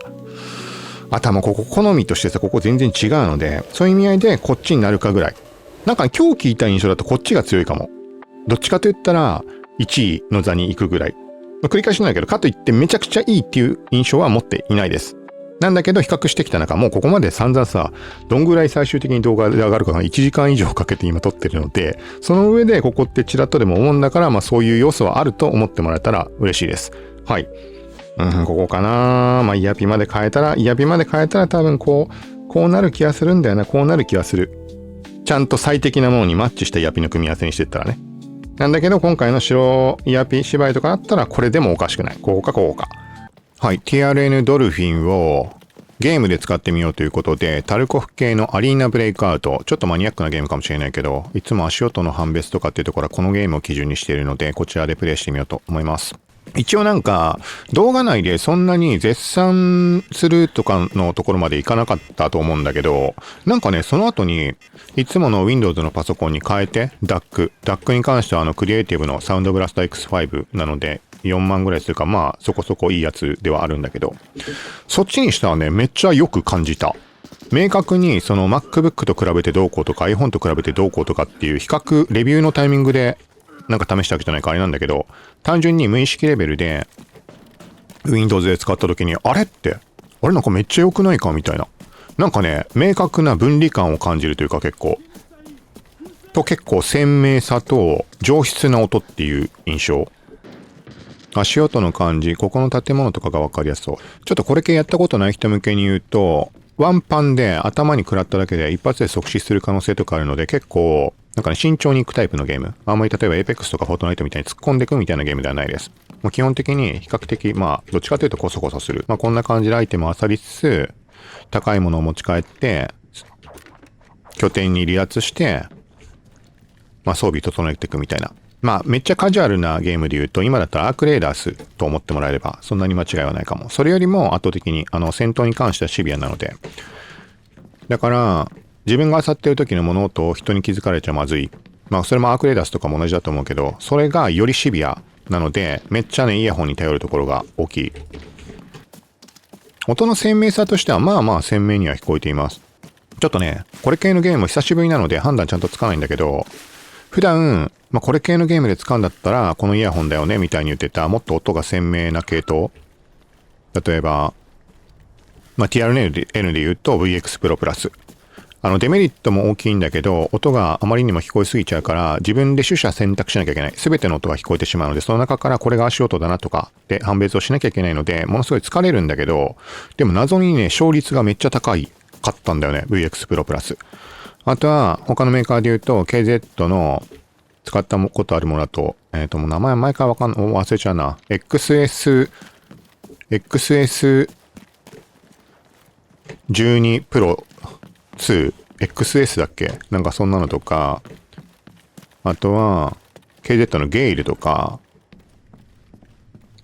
あとはもうここ好みとしてさ、ここ全然違うので、そういう意味合いでこっちになるかぐらい。なんか今日聞いた印象だとこっちが強いかも。どっちかと言ったら1位の座に行くぐらい。繰り返しなんだけど、かといってめちゃくちゃいいっていう印象は持っていないです。なんだけど比較してきた中、もうここまで散々さ、どんぐらい最終的に動画で上がるかが1時間以上かけて今撮ってるので、その上でここってちらっとでも思うんだから、まあそういう要素はあると思ってもらえたら嬉しいです。はい。ここかな。まあイヤピまで変えたら多分こうなる気がするんだよな。こうなる気がする。ちゃんと最適なものにマッチしたイヤピの組み合わせにしてったらね。なんだけど今回の白イヤピ芝居とかだったらこれでもおかしくない。こうか。はい。TRN ドルフィンをゲームで使ってみようということで、タルコフ系のアリーナブレイクアウト、ちょっとマニアックなゲームかもしれないけど、いつも足音の判別とかっていうところはこのゲームを基準にしているので、こちらでプレイしてみようと思います。一応なんか動画内でそんなに絶賛するとかのところまでいかなかったと思うんだけど、なんかね、その後にいつもの Windows のパソコンに変えて DAC に関してはクリエイティブのサウンドブラスタ X5 なので4万ぐらいするか、まあそこそこいいやつではあるんだけど、そっちにしたらね、めっちゃよく感じた。明確にその MacBook と比べてどうこうとか iPhone と比べてどうこうとかっていう比較レビューのタイミングでなんか試したわけじゃないかあれなんだけど、単純に無意識レベルで Windows で使った時にあれなんかめっちゃ良くないかみたいな、なんかね、明確な分離感を感じるというか、結構鮮明さと上質な音っていう印象。足音の感じ、ここの建物とかが分かりやすそう。ちょっとこれ系やったことない人向けに言うと、ワンパンで頭に食らっただけで一発で即死する可能性とかあるので、結構なんかね、慎重に行くタイプのゲーム。あんまり例えば Apex とか Fortnite みたいに突っ込んでいくみたいなゲームではないです。もう基本的に比較的、まあどっちかというとコソコソする。まあこんな感じでアイテムを漁りつつ、高いものを持ち帰って拠点に離脱して、まあ装備整えていくみたいな。まあめっちゃカジュアルなゲームで言うと、今だったらアークレーダースと思ってもらえればそんなに間違いはないかも。それよりも圧倒的に戦闘に関してはシビアなので、だから自分が漁ってる時の物音を人に気づかれちゃまずい。まあそれもアークレーダースとかも同じだと思うけど、それがよりシビアなので、めっちゃね、イヤホンに頼るところが大きい。音の鮮明さとしてはまあまあ鮮明には聞こえています。ちょっとね、これ系のゲーム久しぶりなので判断ちゃんとつかないんだけど、普段、まあこれ系のゲームで使うんだったらこのイヤホンだよねみたいに言ってた、もっと音が鮮明な系統。例えば、まあ TRN で言うと VX Pro プラス。デメリットも大きいんだけど、音があまりにも聞こえすぎちゃうから、自分で取捨選択しなきゃいけない。すべての音が聞こえてしまうので、その中からこれが足音だなとかで判別をしなきゃいけないので、ものすごい疲れるんだけど、でも謎にね、勝率がめっちゃ高いかったんだよね。VX Pro プラス。あとは、他のメーカーで言うと、KZ の使ったことあるものだと、もう名前から忘れちゃうな。XS12 Pro 2 XS だっけ、なんかそんなのとか、あとは KZ のゲイルとか、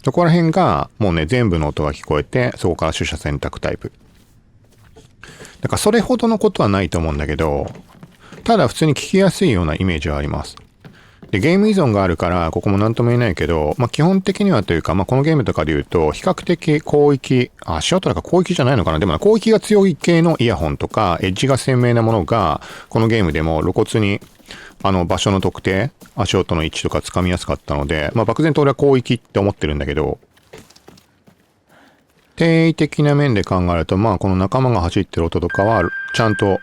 そこら辺がもうね、全部の音が聞こえて、そこから取捨選択タイプ。だからそれほどのことはないと思うんだけど、ただ普通に聞きやすいようなイメージはあります。で、ゲーム依存があるから、ここも何とも言えないけど、まあ基本的にはというか、まあこのゲームとかで言うと、比較的広域、足音だから広域じゃないのかな、でも広域が強い系のイヤホンとか、エッジが鮮明なものが、このゲームでも露骨に、場所の特定、足音の位置とかつかみやすかったので、まあ漠然と俺は広域って思ってるんだけど、定位的な面で考えると、まあこの仲間が走ってる音とかは、ちゃんと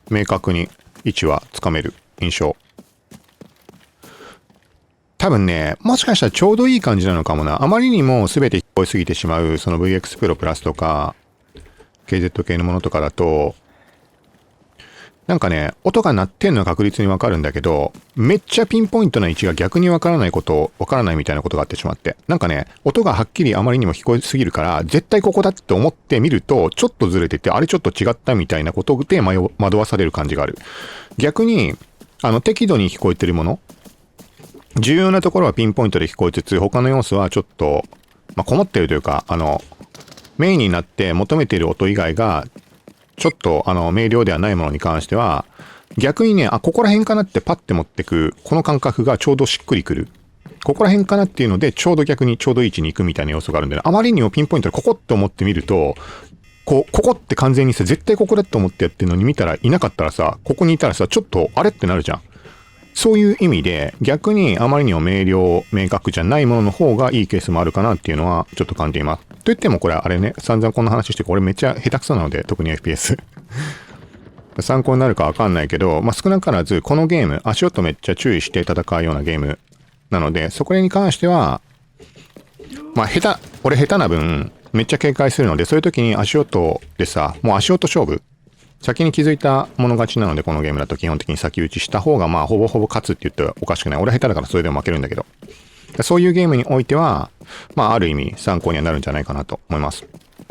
明確に位置はつかめる印象。多分ね、もしかしたらちょうどいい感じなのかもな。あまりにも全て聞こえすぎてしまう、その VX Pro プラスとか、KZ 系のものとかだと、なんかね、音が鳴ってんのは確実にわかるんだけど、めっちゃピンポイントな位置が逆にわからないみたいなことがあってしまって。なんかね、音がはっきりあまりにも聞こえすぎるから、絶対ここだって思ってみると、ちょっとずれてて、あれちょっと違ったみたいなことで惑わされる感じがある。逆に、適度に聞こえてるもの、重要なところはピンポイントで聞こえつつ、他の要素はちょっと、こもってるというか、メインになって求めている音以外が、ちょっと明瞭ではないものに関しては、逆にね、ここら辺かなってパッて持ってく、この感覚がちょうどしっくりくる。ここら辺かなっていうので、ちょうど逆にちょうどいい位置に行くみたいな要素があるんで、ね、あまりにもピンポイントでここって思ってみると、ここって完全にさ、絶対ここだって思ってやってるのに見たらいなかったらさ、ここにいたらさ、ちょっとあれってなるじゃん。そういう意味で、逆にあまりにも明瞭、明確じゃないものの方がいいケースもあるかなっていうのはちょっと感じています。と言ってもこれあれね、散々こんな話して、これめっちゃ下手くそなので、特に FPS。参考になるかわかんないけど、少なからずこのゲーム、足音めっちゃ注意して戦うようなゲームなので、そこに関しては、俺下手な分、めっちゃ警戒するので、そういう時に足音でさ、もう足音勝負。先に気づいたもの勝ちなので、このゲームだと基本的に先打ちした方が、ほぼほぼ勝つって言ってはおかしくない。俺は下手だからそれでも負けるんだけど。そういうゲームにおいては、ある意味参考にはなるんじゃないかなと思います。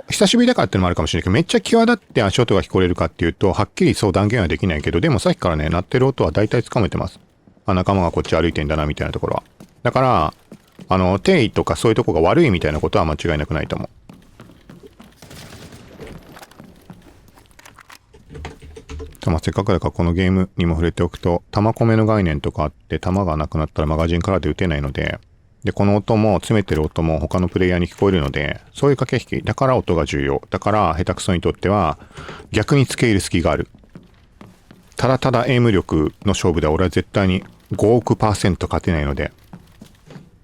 久しぶりだからってのもあるかもしれないけど、めっちゃ際立って足音が聞こえるかっていうと、はっきりそう断言はできないけど、でもさっきからね、鳴ってる音は大体つかめてます。仲間がこっち歩いてんだな、みたいなところは。だから、定位とかそういうとこが悪いみたいなことは間違いなくないと思う。せっかくだからこのゲームにも触れておくと、弾込めの概念とかあって、弾がなくなったらマガジンからで撃てないので、この音も、詰めてる音も他のプレイヤーに聞こえるので、そういう駆け引き。だから音が重要。だから下手くそにとっては、逆に付け入る隙がある。ただただエイム力の勝負では俺は絶対に5億%勝てないので。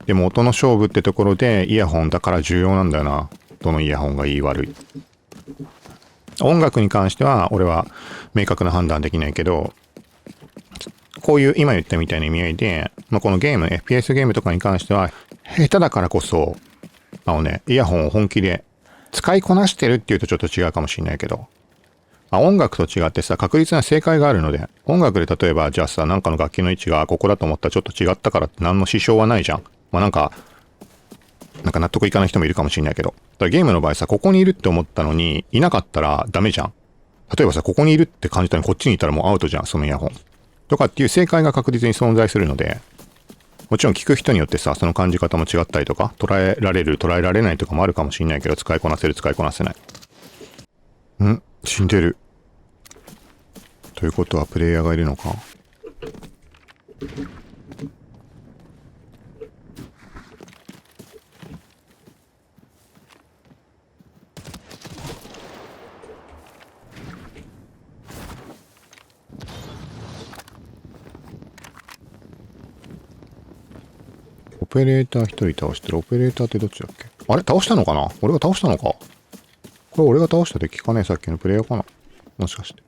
でも音の勝負ってところで、イヤホンだから重要なんだよな。どのイヤホンがいい悪い。音楽に関しては、俺は明確な判断できないけど、こういう今言ったみたいな意味合いで、このゲーム、FPS ゲームとかに関しては、下手だからこそ、イヤホンを本気で使いこなしてるっていうとちょっと違うかもしれないけど、音楽と違ってさ、確実な正解があるので、音楽で例えば、じゃあさ、なんかの楽器の位置がここだと思ったらちょっと違ったからって何の支障はないじゃん。なんか納得いかない人もいるかもしれないけど。だからゲームの場合さ、ここにいるって思ったのに、いなかったらダメじゃん。例えばさ、ここにいるって感じたのにこっちにいたらもうアウトじゃん、そのイヤホン。とかっていう正解が確実に存在するので、もちろん聞く人によってさ、その感じ方も違ったりとか、捉えられる、捉えられないとかもあるかもしれないけど、使いこなせる、使いこなせない。死んでる。ということはプレイヤーがいるのか。オペレーター一人倒してる。オペレーターってどっちだっけ？あれ倒したのかな？俺が倒したのか？これ俺が倒した敵かね？さっきのプレイヤーかな？もしかして。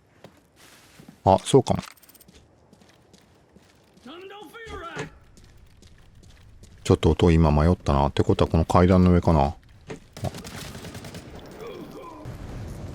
あ、そうかも。ちょっと音今迷ったな。ってことはこの階段の上かな。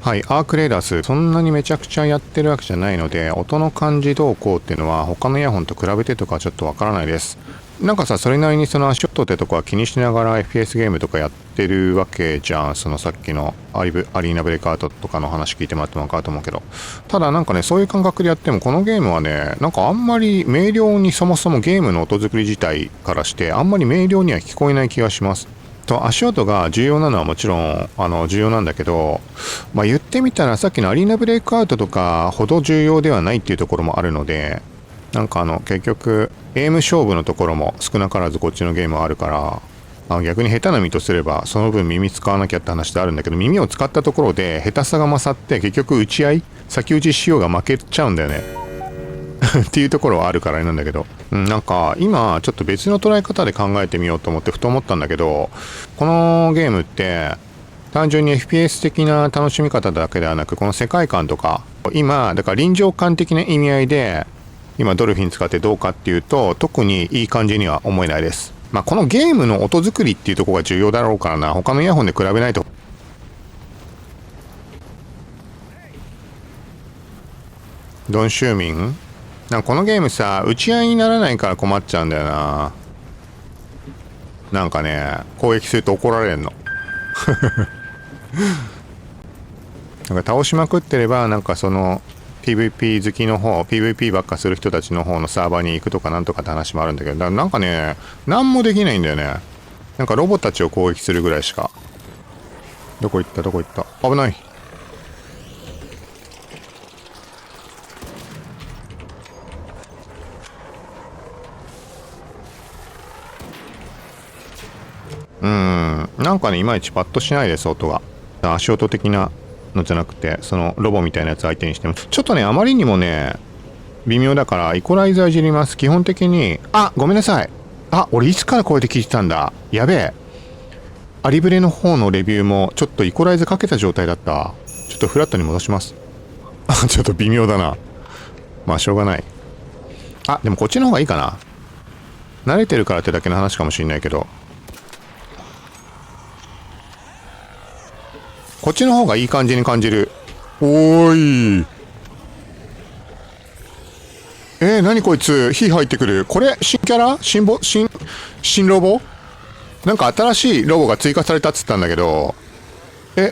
はい、アークレーダース、そんなにめちゃくちゃやってるわけじゃないので、音の感じどうこうっていうのは他のイヤホンと比べてとかちょっとわからないです。なんかさ、それなりにその足音ってとこは気にしながら FPS ゲームとかやってるわけじゃん。そのさっきのアリーナブレイクアウトとかの話聞いてもらってもわかると思うけど。ただなんかね、そういう感覚でやってもこのゲームはね、なんかあんまり明瞭にそもそもゲームの音作り自体からしてあんまり明瞭には聞こえない気がします。足音が重要なのはもちろん重要なんだけど、言ってみたらさっきのアリーナブレイクアウトとかほど重要ではないっていうところもあるので、なんか結局エイム勝負のところも少なからずこっちのゲームはあるから、逆に下手な身とすればその分耳使わなきゃって話であるんだけど、耳を使ったところで下手さが勝って結局打ち合い先打ちしようが負けちゃうんだよねっていうところはあるからなんだけど、なんか今ちょっと別の捉え方で考えてみようと思ってふと思ったんだけど、このゲームって単純に FPS 的な楽しみ方だけではなく、この世界観とか今だから臨場感的な意味合いで今ドルフィン使ってどうかっていうと特にいい感じには思えないです。このゲームの音作りっていうところが重要だろうからな。他のイヤホンで比べないとドンシューミンなんかこのゲームさ、打ち合いにならないから困っちゃうんだよな。なんかね、攻撃すると怒られるの。なんか倒しまくってれば、なんかその PVP 好きの方、PVP ばっかする人たちの方のサーバーに行くとかなんとかって話もあるんだけど、なんかね、何もできないんだよね。なんかロボたちを攻撃するぐらいしか。どこ行ったどこ行った。危ない。なんかね、いまいちパッとしないです、音が。足音的なのじゃなくて、そのロボみたいなやつ相手にしても。ちょっとね、あまりにもね、微妙だから、イコライザーいじります。基本的に、あ、ごめんなさい。あ、俺いつからこうやって聞いてたんだ。やべえ。アリブレの方のレビューも、ちょっとイコライザーかけた状態だった。ちょっとフラットに戻します。ちょっと微妙だな。まあ、しょうがない。あ、でもこっちの方がいいかな。慣れてるからってだけの話かもしれないけど。こっちの方がいい感じに感じる。おーい。何こいつ火入ってくる。これ、新キャラ新ロボなんか新しいロボが追加されたっつったんだけど。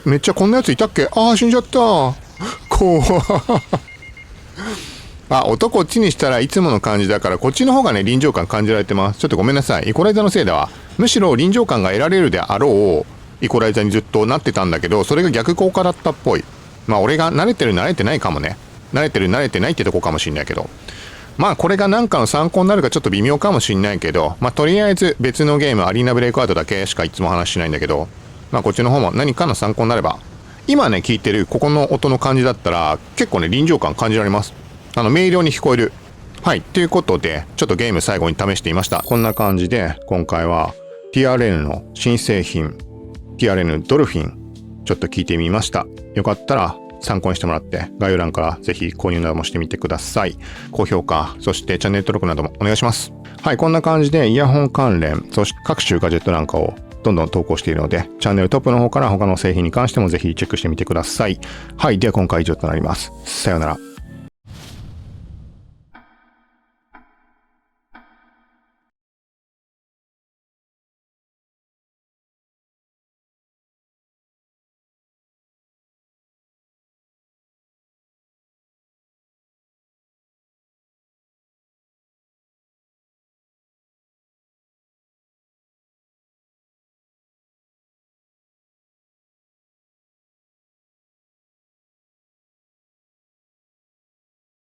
めっちゃこんなやついたっけ。ああ、死んじゃった。怖あ、音こっちにしたらいつもの感じだから、こっちの方がね、臨場感感じられてます。ちょっとごめんなさい。イコライザーのせいだわ。むしろ臨場感が得られるであろう、イコライザーにずっとなってたんだけど、それが逆効果だったっぽい。まあ、俺が慣れてる慣れてないかもね。慣れてる慣れてないってとこかもしんないけど。まあ、これが何かの参考になるかちょっと微妙かもしんないけど、まあ、とりあえず別のゲーム、アリーナブレイクアウトだけしかいつも話しないんだけど、まあ、こっちの方も何かの参考になれば、今ね、聞いてるここの音の感じだったら、結構ね、臨場感感じられます。明瞭に聞こえる。はい。ということで、ちょっとゲーム最後に試してみました。こんな感じで、今回は TRN の新製品、TRN ドルフィン、ちょっと聞いてみました。よかったら参考にしてもらって、概要欄からぜひ購入などもしてみてください。高評価、そしてチャンネル登録などもお願いします。はい。こんな感じでイヤホン関連、そして各種ガジェットなんかをどんどん投稿しているので、チャンネルトップの方から他の製品に関してもぜひチェックしてみてください。はい。では今回以上となります。さようなら。